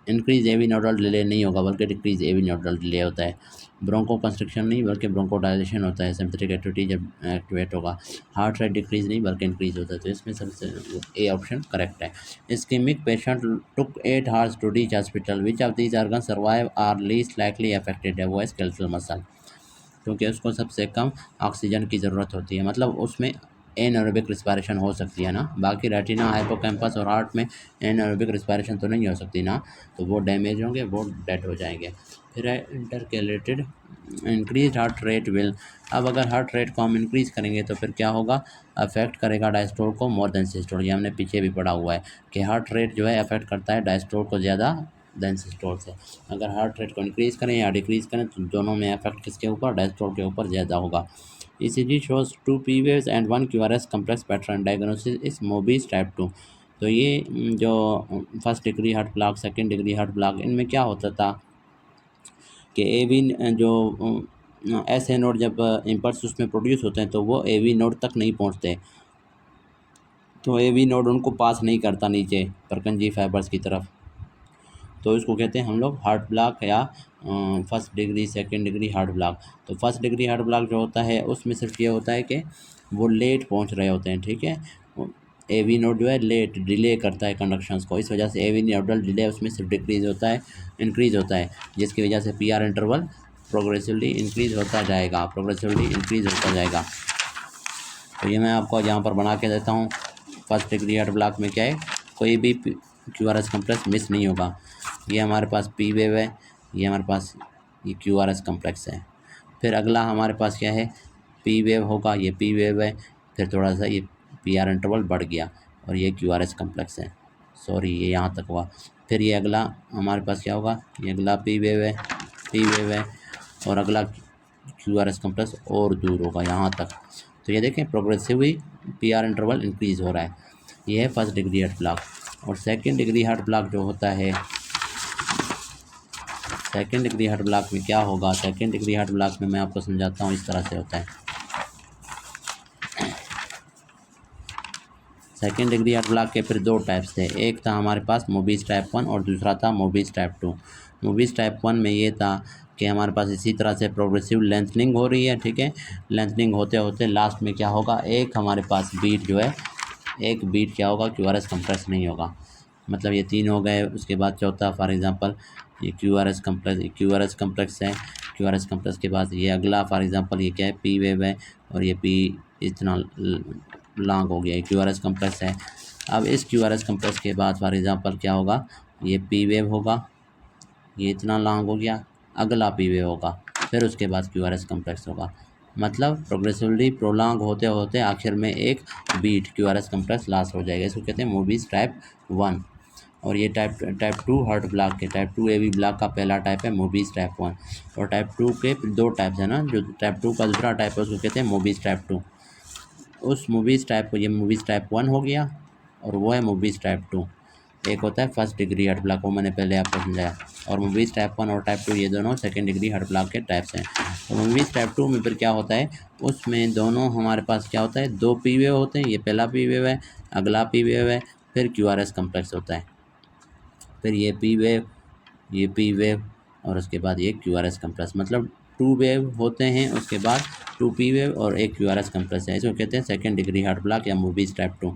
A: इंक्रीज एवी नोडल डिले नहीं होगा बल्कि डिक्रीज एवी नोडल डिले होता है। ब्रोंको कंस्ट्रक्शन नहीं बल्कि ब्रोंकोडायलेशन होता है सिंपैथेटिक एक्टिविटी जब एक्टिवेट होगा। हार्ट रेट डिक्रीज नहीं बल्कि इंक्रीज होता है, तो इसमें सबसे ए ऑप्शन करेक्ट है। Ischemic patient took 8 hours to reach hospital, which of these organ survive are least likely affected है, वो है स्केलेटल मसल, क्योंकि उसको सबसे कम ऑक्सीजन की ज़रूरत होती है, मतलब उसमें एनारोबिक रिस्पायरेशन हो सकती है ना। बाकी रेटिना, हाइपोकैम्पस और हार्ट में एनारोबिक रिस्पायरेशन तो नहीं हो सकती ना, तो वो डैमेज होंगे, वो डेड हो जाएंगे। फिर है इंटरकेलेटेड इंक्रीज हार्ट रेट विल, अब अगर हार्ट रेट को हम इंक्रीज़ करेंगे तो फिर क्या होगा, अफेक्ट करेगा डायस्टोल को मोर देन सिस्टोल। ये हमने पीछे भी पढ़ा हुआ है कि हार्ट रेट जो है अफेक्ट करता है डायस्टोल को ज़्यादा देन सिस्टोल से। अगर हार्ट रेट को इंक्रीज़ करें या डिक्रीज़ करें तो दोनों में इफेक्ट किसके ऊपर, डायस्टोल के ऊपर ज़्यादा होगा। ECG shows 2 P waves and 1 QRS complex pattern, diagnosis is Mobius type 2। तो ये जो first degree heart block, second degree heart block, इनमें क्या होता था कि AV जो SA नोड जब इम्पल्स उसमें प्रोड्यूस होते हैं तो वो AV नोड तक नहीं पहुंचते, तो AV नोड उनको पास नहीं करता नीचे परकंजी फाइबर्स की तरफ, तो इसको कहते हैं हम लोग हार्ट ब्लॉक या first degree second degree heart block. तो फर्स्ट डिग्री हार्ट ब्लॉक जो होता है उसमें सिर्फ ये होता है कि वो लेट पहुंच रहे होते हैं, ठीक है। AV नोड जो है लेट डिले करता है कंडक्शंस को, इस वजह से AV नोडल डिले उसमें सिर्फ डिक्रीज़ होता है, इंक्रीज़ होता है, जिसकी वजह से PR इंटरवल प्रोग्रेसिवली इंक्रीज़ होता जाएगा, प्रोग्रेसिवली इंक्रीज़ होता जाएगा। तो ये मैं आपको यहाँ पर बना के देता हूँ। फर्स्ट डिग्री हार्ट ब्लॉक में क्या है, कोई भी Q R S complex miss नहीं होगा। ये हमारे पास पी वेव है, ये हमारे पास ये क्यू आर एस कम्प्लेक्स है। फिर अगला हमारे पास क्या है, पी वेव होगा, ये पी वेव है, फिर थोड़ा सा ये पी आर इंटरवल बढ़ गया और ये क्यू आर एस कम्प्लेक्स है। सॉरी, ये यहाँ तक हुआ। फिर ये अगला हमारे पास क्या होगा, ये अगला पी वेव है, पी वेव है, और अगला क्यू आर एस कम्प्लेक्स और दूर होगा यहाँ तक। तो ये देखें progressively P R interval increase हो रहा है। ये है फर्स्ट डिग्री हार्ट ब्लॉक। और सेकेंड डिग्री हार्ट ब्लॉक जो होता है, सेकेंड डिग्री हार्ट ब्लॉक में क्या होगा, सेकेंड डिग्री हार्ट ब्लॉक में मैं आपको समझाता हूँ, इस तरह से होता है। सेकेंड डिग्री हार्ट ब्लॉक के फिर दो टाइप्स थे, एक था हमारे पास मोबिस टाइप 1 और दूसरा था मोबिस टाइप 2। मोबिस टाइप 1 में ये था कि हमारे पास इसी तरह से प्रोग्रेसिव लेंथनिंग हो रही है, ठीक है। लेंथनिंग होते होते लास्ट में क्या होगा, एक हमारे पास बीट जो है, एक बीट क्या होगा, क्यू आर एस कम्प्रेस नहीं होगा। मतलब ये तीन हो गए। उसके बाद चौथा फॉर एग्जांपल ये Q R S complex, Q R S complex है। क्यू आर एस कम्प्लेक्स के बाद ये अगला फॉर एग्जांपल ये क्या है, पी वेव है, और ये पी इतना लॉन्ग हो गया, क्यू आर एस कम्प्लेक्स है। अब इस क्यू आर एस कम्प्लेक्स के बाद फॉर एग्जांपल क्या होगा, ये पी वेव होगा, ये इतना लॉन्ग हो गया, अगला पी वेव होगा, फिर उसके बाद क्यू आर एस कम्प्लेक्स होगा। मतलब प्रोग्रेसिवली प्रोलॉन्ग होते होते आखिर में एक beat Q R S complex last हो जाएगा। इसको कहते हैं मोबिस टाइप 1। और ये टाइप 2 हार्ट ब्लॉक के, टाइप 2 ए बी ब्लॉक का पहला टाइप है मोबिस टाइप 1। और टाइप 2 के दो टाइप्स है ना, जो टाइप 2 का दूसरा टाइप है उसको कहते हैं मोबिस टाइप 2। उस मूवीज़ टाइप को, ये मूवीज़ टाइप 1 हो गया, और वो है मूवीज़ टाइप 2। एक होता है फर्स्ट डिग्री हार्ट ब्लॉक, वो मैंने पहले आपको समझाया, और मूवीज़ टाइप 1 और टाइप 2 ये दोनों सेकंड डिग्री हार्ट ब्लॉक के टाइप्स हैं। तो मूवीज़ टाइप 2 में फिर क्या होता है, उसमें दोनों हमारे पास क्या होता है, दो पी वेव होते हैं, ये पहला पी वेव है, अगला पी वेव है, फिर क्यू आर एस कम्प्लेक्स होता है, फिर ये पी वेव, ये पी वेव, और उसके बाद ये क्यू आर एस कम्प्लेक्स। मतलब 2 वेव होते हैं, उसके बाद 2 पी वेव और एक क्यू आर एस कम्प्लेक्स है। इसको कहते हैं सेकंड डिग्री हार्ट ब्लॉक या मूवीज़ टाइप 2।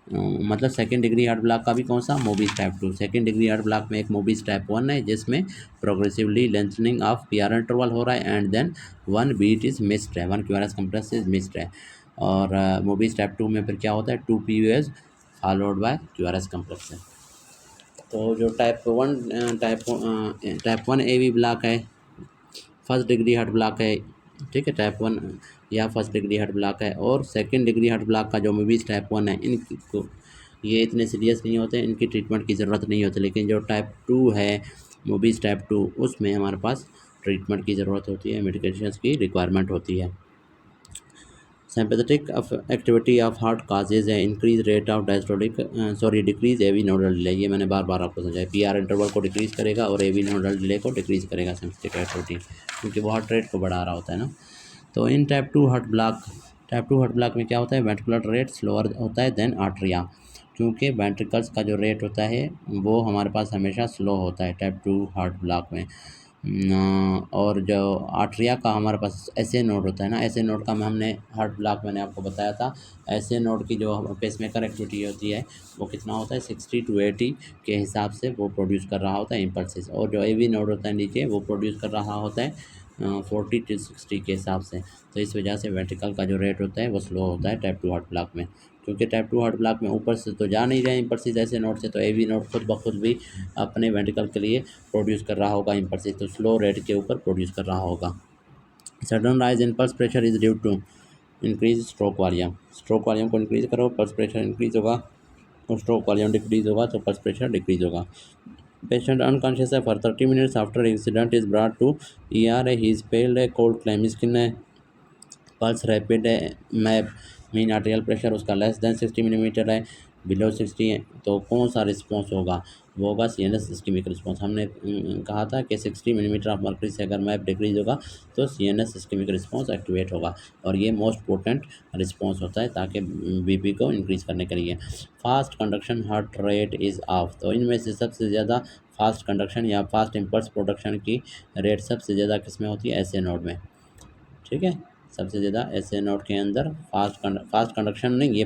A: मतलब सेकंड डिग्री हार्ट ब्लॉक का भी कौन सा, Mobitz type 2। Second degree heart block में एक मूवीज़ टाइप 1 है, जिसमें progressively lengthening of P R interval हो रहा है, and then one beat is missed है, one Q R S complex is missed है। और मूवीज़ टाइप 2 में फिर क्या होता है, 2 P waves followed by Q R S complex है। तो जो टाइप 1 ए बी ब्लॉक है, फर्स्ट डिग्री हार्ट ब्लॉक है, ठीक है, टाइप 1 या फर्स्ट डिग्री हार्ट ब्लॉक है। और सेकंड डिग्री हार्ट ब्लॉक का जो मूवीज़ टाइप 1 है, इनको ये इतने सीरियस नहीं होते, इनकी ट्रीटमेंट की ज़रूरत नहीं होती। लेकिन जो टाइप 2 है, मूवीज़ टाइप 2, उसमें हमारे पास ट्रीटमेंट की ज़रूरत होती है, मेडिकेशंस की रिक्वायरमेंट होती है। Sympathetic activity of heart causes an increased rate of diastolic decrease AV nodal delay। ये मैंने बार बार आपको समझाया, पी आर इंटरवल को डिक्रीज़ करेगा और AV नोडल डिले को डिक्रीज़ करेगा सिम्पैथेटिक एक्टिविटी, क्योंकि वो हार्ट रेट को बढ़ा रहा होता है ना। तो in type 2 heart block, type 2 heart block में क्या होता है, वेंट्रिकुलर रेट स्लोअर होता है देन आर्ट्रिया, क्योंकि वेंट्रिकल्स का जो रेट होता है वो हमारे पास हमेशा स्लो होता है टाइप 2 हार्ट ब्लॉक में। और जो आर्ट्रिया का हमारे पास ऐसे नोड होता है ना, ऐसे नोड का हमने हार्ट ब्लॉक मैंने आपको बताया था, ऐसे नोड की जो पेसमेकर एक्टिविटी होती है वो कितना होता है, 60 to 80 के हिसाब से वो प्रोड्यूस कर रहा होता है इम्पल्सेस। और जो एवी नोड होता है नीचे, वो प्रोड्यूस कर रहा होता है 40 to 60 के हिसाब से। तो इस वजह से वेंट्रिकल का जो रेट होता है वो स्लो होता है टाइप 2 हार्ट ब्लॉक में, क्योंकि टाइप 2 हार्ट ब्लॉक में ऊपर से तो जा नहीं रहे इम्पल्सिस ऐसे नोड से, तो एवी नोड खुद ब खुद भी अपने वेंट्रिकल के लिए प्रोड्यूस कर रहा होगा इम्पल्सिस, तो स्लो रेट के ऊपर प्रोड्यूस कर रहा होगा। Sudden rise in pulse pressure is due to increase stroke volume. Stroke volume को इंक्रीज करो, पल्स प्रेशर इंक्रीज होगा, और स्ट्रोक वॉल्यूम डिक्रीज होगा तो पल्स प्रेशर डिक्रीज होगा। Patient unconscious for 30 minutes after incident is brought to ER. He is pale, cold, clammy skin, pulse rapid map, mean arterial pressure उसका लेस देन 60 मिलीमीटर है, बिलो 60 है, तो कौन सा रिस्पॉन्स होगा, वो होगा सीएनएस इस्केमिक रिस्पॉन्स। हमने कहा था कि 60 मिलीमीटर ऑफ मर्करी से अगर मैप डिक्रीज होगा तो सीएनएस इस्केमिक रिस्पॉन्स एक्टिवेट होगा, और ये मोस्ट पोटेंट रिस्पॉन्स होता है ताकि बीपी को इंक्रीज़ करने के लिए। Fast conduction heart rate is of, तो इनमें से सबसे ज़्यादा फास्ट कंडक्शन या फास्ट इम्पल्स प्रोडक्शन की रेट सबसे ज़्यादा किस में होती है, ऐसे नोड में, ठीक है। सबसे ज़्यादा ऐसे नोड के अंदर फास्ट कंडक्शन नहीं, ये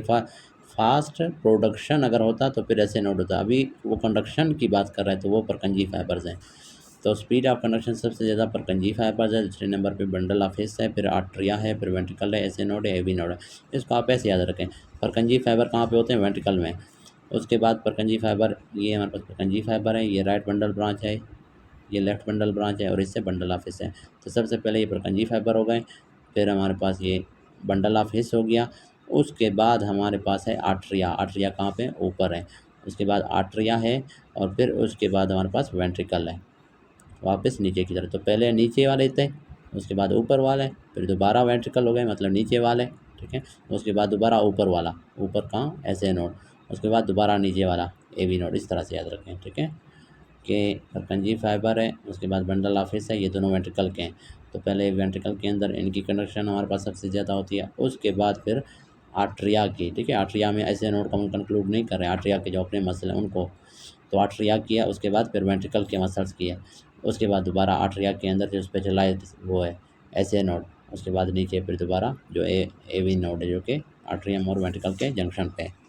A: फास्ट प्रोडक्शन अगर होता तो फिर ऐसे नोड होता। अभी वो कंडक्शन की बात कर रहे हैं तो वो परकंजी फाइबर्स हैं। तो स्पीड ऑफ कंडक्शन सबसे ज़्यादा परकंजी फाइबर्स है, दूसरे नंबर पे बंडल ऑफ हिस है, फिर आर्ट्रिया है, फिर वेंट्रिकल है, ऐसे नोड है, एवी नोड है। इसको आप ऐसे याद रखें, परकंजी फाइबर कहाँ पे होते हैं, वेंट्रिकल में। उसके बाद परकंजी फाइबर, ये हमारे पास परकंजी फाइबर है, ये राइट बंडल ब्रांच है, ये लेफ्ट बंडल ब्रांच है और इससे बंडल ऑफ हिस है। तो सबसे पहले ये परकंजी फाइबर हो गए, फिर हमारे पास ये बंडल ऑफ हिस हो गया। उसके बाद हमारे पास है आर्टरिया। आर्टरिया कहाँ पे? ऊपर है। उसके बाद आर्टरिया है और फिर उसके बाद हमारे पास वेंट्रिकल है, वापस नीचे की तरफ। तो पहले नीचे वाले थे, उसके बाद ऊपर वाले, फिर दोबारा वेंट्रिकल हो गए मतलब नीचे वाले, ठीक है। उसके बाद दोबारा ऊपर वाला, ऊपर कहाँ? ऐसे नोड, उसके बाद दोबारा नीचे वाला एवी नोड। इस तरह से याद रखें, ठीक है। कि परकंजी फाइबर है, उसके बाद बंडल ऑफिस है, ये दोनों वेंट्रिकल के हैं। तो पहले वेंट्रिकल के अंदर इनकी कंडक्शन हमारे पास सबसे ज़्यादा होती है। उसके बाद फिर आर्टरिया की, ठीक है। आर्टरिया में ऐसे नोड को हम कंक्लूड नहीं कर रहे हैं, आर्टरिया के जो अपने मसल हैं उनको। तो आर्टरिया किया, उसके बाद फिर वेंट्रिकल के मसल्स किए, उसके बाद दोबारा आर्टरिया के अंदर जो स्पेशलाइज वो है ऐसे नोड, उसके बाद नीचे फिर दोबारा जो एवी नोड है जो कि आर्टरियम और वेंट्रिकल के जंक्शन पे है।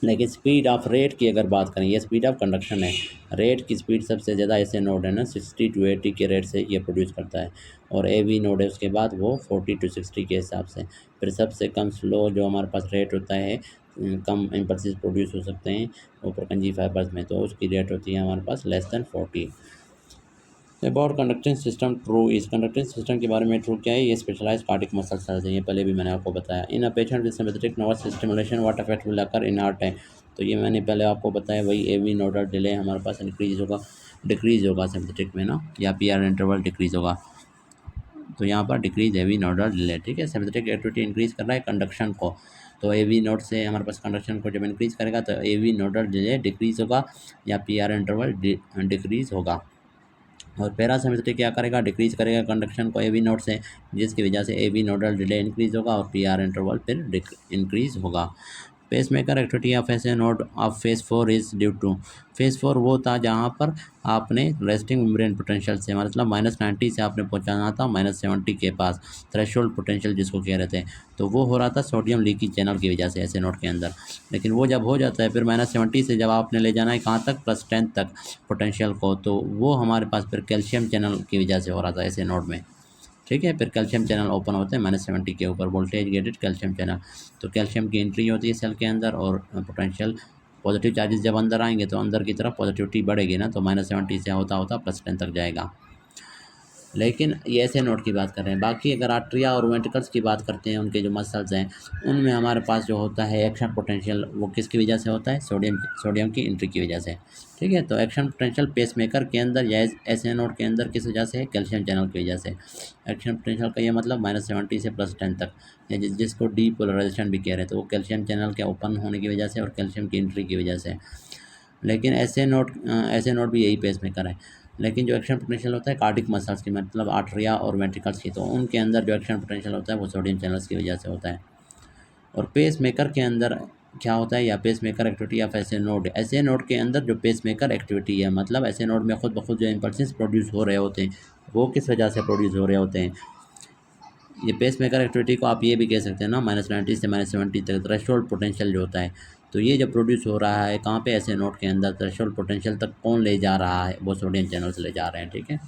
A: लेकिन स्पीड ऑफ रेट की अगर बात करें, ये स्पीड ऑफ कंडक्शन है, रेट की स्पीड सबसे ज़्यादा ऐसे नोड है ना 60 to 80 के रेट से ये प्रोड्यूस करता है, और ए वी नोड है उसके बाद वो 40 to 60 के हिसाब से। फिर सबसे कम स्लो जो हमारे पास रेट होता है, कम इम्पल्सिस प्रोड्यूस हो सकते हैं वो परकंजी फाइबर्स में, तो उसकी रेट होती है हमारे पास less than 40। About conducting system true, इस कंडक्टिंग सिस्टम के बारे में ट्रू क्या है? ये स्पेशलाइज कार्डिक मसल सेल्स है, ये पहले भी मैंने आपको बताया। In a patient with sympathetic nervous stimulation what effect will occur in heart time, तो ये मैंने पहले आपको बताया, वही एवी नोडल डिले हमारे पास इंक्रीज होगा, डिक्रीज होगा सिम्पैथेटिक में ना, या पीआर इंटरवल डिक्रीज होगा। तो यहाँ पर डिक्रीज एवी नोडल डिले, ठीक है। सिम्पैथेटिक एक्टिविटी इंक्रीज कर रहा है कंडक्शन को, तो एवी नोड से हमारे पास कंडक्शन को जब इंक्रीज करेगा तो एवी नोडल डिले डिक्रीज होगा या पीआर इंटरवल डिक्रीज होगा। और पैरासिम्पैथेटिक क्या करेगा? डिक्रीज करेगा कंडक्शन को एवी नोड से, जिसकी वजह से एवी नोडल डिले इंक्रीज होगा और पीआर इंटरवल फिर इंक्रीज होगा। Pacemaker activity of SA node of phase 4 is due to, phase 4 वो था जहाँ पर आपने रेस्टिंग मेम्ब्रेन पोटेंशियल से मतलब -90 से आपने पहुँचाना था -70 के पास, थ्रेशोल्ड पोटेंशियल जिसको कह रहे थे, तो वो हो रहा था सोडियम लीकी चैनल की वजह से ऐसे नोड के अंदर। लेकिन वो जब हो जाता है फिर -70 से जब आपने ले जाना है कहाँ तक? +10 तक पोटेंशियल को, तो वो हमारे पास फिर कैल्शियम चैनल की वजह से हो रहा था ऐसे नोड में, ठीक है। फिर कैल्शियम चैनल ओपन होते हैं -70 के ऊपर, वोल्टेज गेटेड कैल्शियम चैनल, तो कैल्शियम की एंट्री होती है सेल के अंदर और पोटेंशियल पॉजिटिव चार्जेस जब अंदर आएंगे तो अंदर की तरफ पॉजिटिविटी बढ़ेगी ना, तो -70 से होता होता +10 तक जाएगा। लेकिन ये ऐसे नोड की बात कर रहे हैं। बाकी अगर आर्टरिया और वेंट्रिकल्स की बात करते हैं, उनके जो मसल्स हैं उनमें हमारे पास जो होता है एक्शन पोटेंशियल, वो किसकी वजह से होता है? सोडियम की एंट्री की वजह से, ठीक है। तो एक्शन पोटेंशियल पेसमेकर के अंदर या ऐसे नोड के अंदर किस वजह से है? कैल्शियम चैनल की वजह से। एक्शन पोटेंशियल का ये मतलब -70 से +10 तक, या जिसको डीपोलराइजेशन भी कह रहे हैं, तो वो कैल्शियम चैनल के ओपन होने की वजह से और कैल्शियम की एंट्री की वजह से। लेकिन ऐसे नोड भी यही पेसमेकर है। लेकिन जो एक्शन पोटेंशियल होता है कार्डिक मसल्स की, मतलब आर्टरिया और वेंट्रिकल्स की, तो उनके अंदर जो एक्शन पोटेंशियल होता है वो सोडियम चैनल्स की वजह से होता है। और पेस मेकर के अंदर क्या होता है, या pace maker activity of SA node के अंदर जो पेस मेकर एक्टिविटी है, मतलब ऐसे नोड में खुद ब खुद जो इम्पल्सेस प्रोड्यूस हो रहे होते हैं वो किस वजह से प्रोड्यूस हो रहे होते हैं? ये पेस मेकर एक्टिविटी को आप ये भी कह सकते हैं ना, -90 से -70 तक थ्रेशोल्ड पोटेंशियल जो होता है, तो ये जब प्रोड्यूस हो रहा है कहाँ पे? ऐसे नोड के अंदर। थ्रेशोल्ड पोटेंशियल तक कौन ले जा रहा है? वो सोडियम चैनल्स ले जा रहे हैं, ठीक है।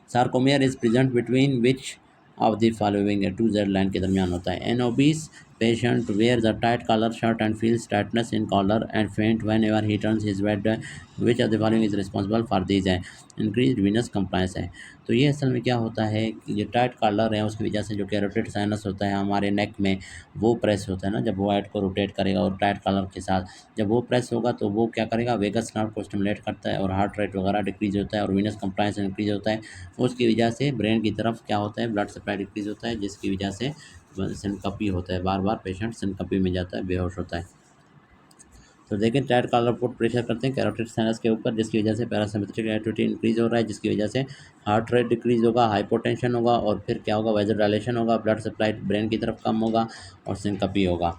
A: Sarcomere is present between which of the following, two Z line के दरमियान होता है। An obese patient wear the tight collar shirt and feels tightness in collar and faint whenever he turns his head, which of the following is responsible for this है? इंक्रीज वीनस कंप्लायंस है। तो ये असल में क्या होता है कि ये टाइट कॉलर है उसकी वजह से जो कैरोटिड साइनस होता है हमारे नेक में वो प्रेस होता है ना, जब वो हेड को रोटेट करेगा और टाइट कॉलर के साथ जब वो प्रेस होगा तो वो क्या करेगा? वेगस नर्व को स्टिमुलेट करता है और हार्ट रेट वगैरह डिक्रीज होता है और वीनस कंप्लायंस इंक्रीज होता है। उसकी वजह से ब्रेन की तरफ क्या होता है? ब्लड सप्लाई डिक्रीज होता है, जिसकी वजह से सिनकपी होता है, बार बार पेशेंट सिनकपी में जाता है, बेहोश होता है। तो देखें टाइट कॉलर पुट प्रेशर करते हैं कैरोटिड साइनस के ऊपर, जिसकी वजह से पैरासिम्पैथेटिक एक्टिविटी इंक्रीज हो रहा है, जिसकी वजह से हार्ट रेट डिक्रीज होगा, हाइपोटेंशन होगा और फिर क्या होगा? वेज़ोडाइलेशन होगा, ब्लड सप्लाई ब्रेन की तरफ कम होगा और सिनकपी होगा।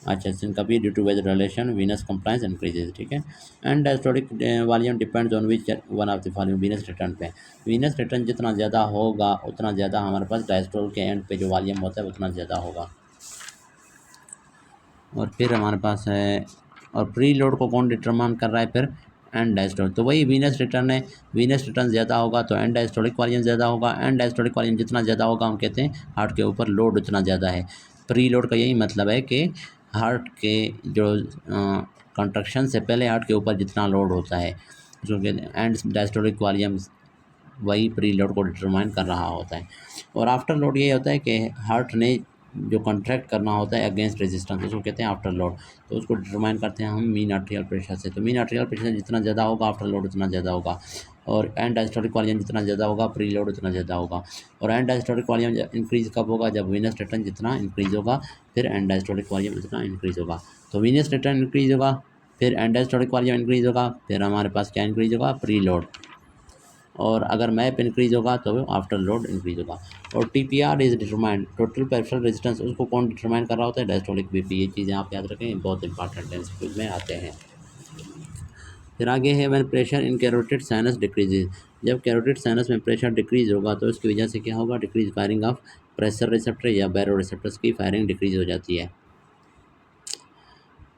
A: अच्छा, syncope due to vasodilation, venous compliance increases, ठीक है। End diastolic volume depends on which one of the following, venous return पे। वीनस रिटर्न जितना ज़्यादा होगा उतना ज़्यादा हमारे पास डायस्टोल के एंड पे जो वॉल्यूम होता है उतना ज़्यादा होगा। और फिर हमारे पास है, और प्री लोड को कौन डिटरमाइन कर रहा है? फिर एंड डायस्टोल, तो वही वीनस रिटर्न है। वीनस रिटर्न ज़्यादा होगा तो एंड डायस्टोलिक वॉल्यूम ज़्यादा होगा, एंड डायस्टोलिक वॉल्यूम जितना ज़्यादा होगा हम कहते हैं हार्ट के ऊपर लोड उतना ज़्यादा है। प्री लोड का यही मतलब है कि हार्ट के जो कंट्रक्शन से पहले हार्ट के ऊपर जितना लोड होता है जो कि एंड डायस्टोलिक वॉल्यूम वही प्री लोड को डिटरमाइन कर रहा होता है। और आफ्टर लोड ये होता है कि हार्ट ने जो कॉन्ट्रैक्ट करना होता है अगेंस्ट रेजिस्टेंस, उसको कहते हैं आफ्टर लोड। तो उसको डिटरमाइन करते हैं हम मीन आर्टेरियल प्रेशर से। तो मीन आर्टेरियल प्रेशर जितना ज़्यादा होगा आफ्टर लोड उतना ज़्यादा होगा, और एंड डायस्टोलिक वॉल्यूम जितना ज़्यादा होगा प्री लोड उतना ज़्यादा होगा। और एंड डायस्टोलिक वॉल्यूम इंक्रीज़ कब होगा? जब वीनस रिटर्न जितना इंक्रीज़ होगा फिर एंड डायस्टोलिक वॉल्यूम उतना इंक्रीज़ होगा। तो वीनस रिटर्न इंक्रीज़ होगा, फिर एंड डायस्टोलिक वॉल्यूम इंक्रीज़ होगा, फिर हमारे पास क्या इंक्रीज़ होगा? Pre load. और अगर मैप इंक्रीज़ होगा तो आफ्टर लोड इंक्रीज़ होगा। और TPR is determined, total peripheral resistance, उसको कौन डिटरमाइन कर रहा होता है? Diastolic BP। ये चीज़ें आप याद रखें, बहुत इंपॉर्टेंट है, इंस्टीट्यूट में आते हैं। फिर आगे है when pressure in carotid sinus decreases. जब कैरोटिड साइनस में प्रेशर डिक्रीज होगा तो उसकी वजह से क्या होगा? Decrease firing of pressure receptor या बैरो रिसेप्टर्स की फायरिंग डिक्रीज हो जाती है।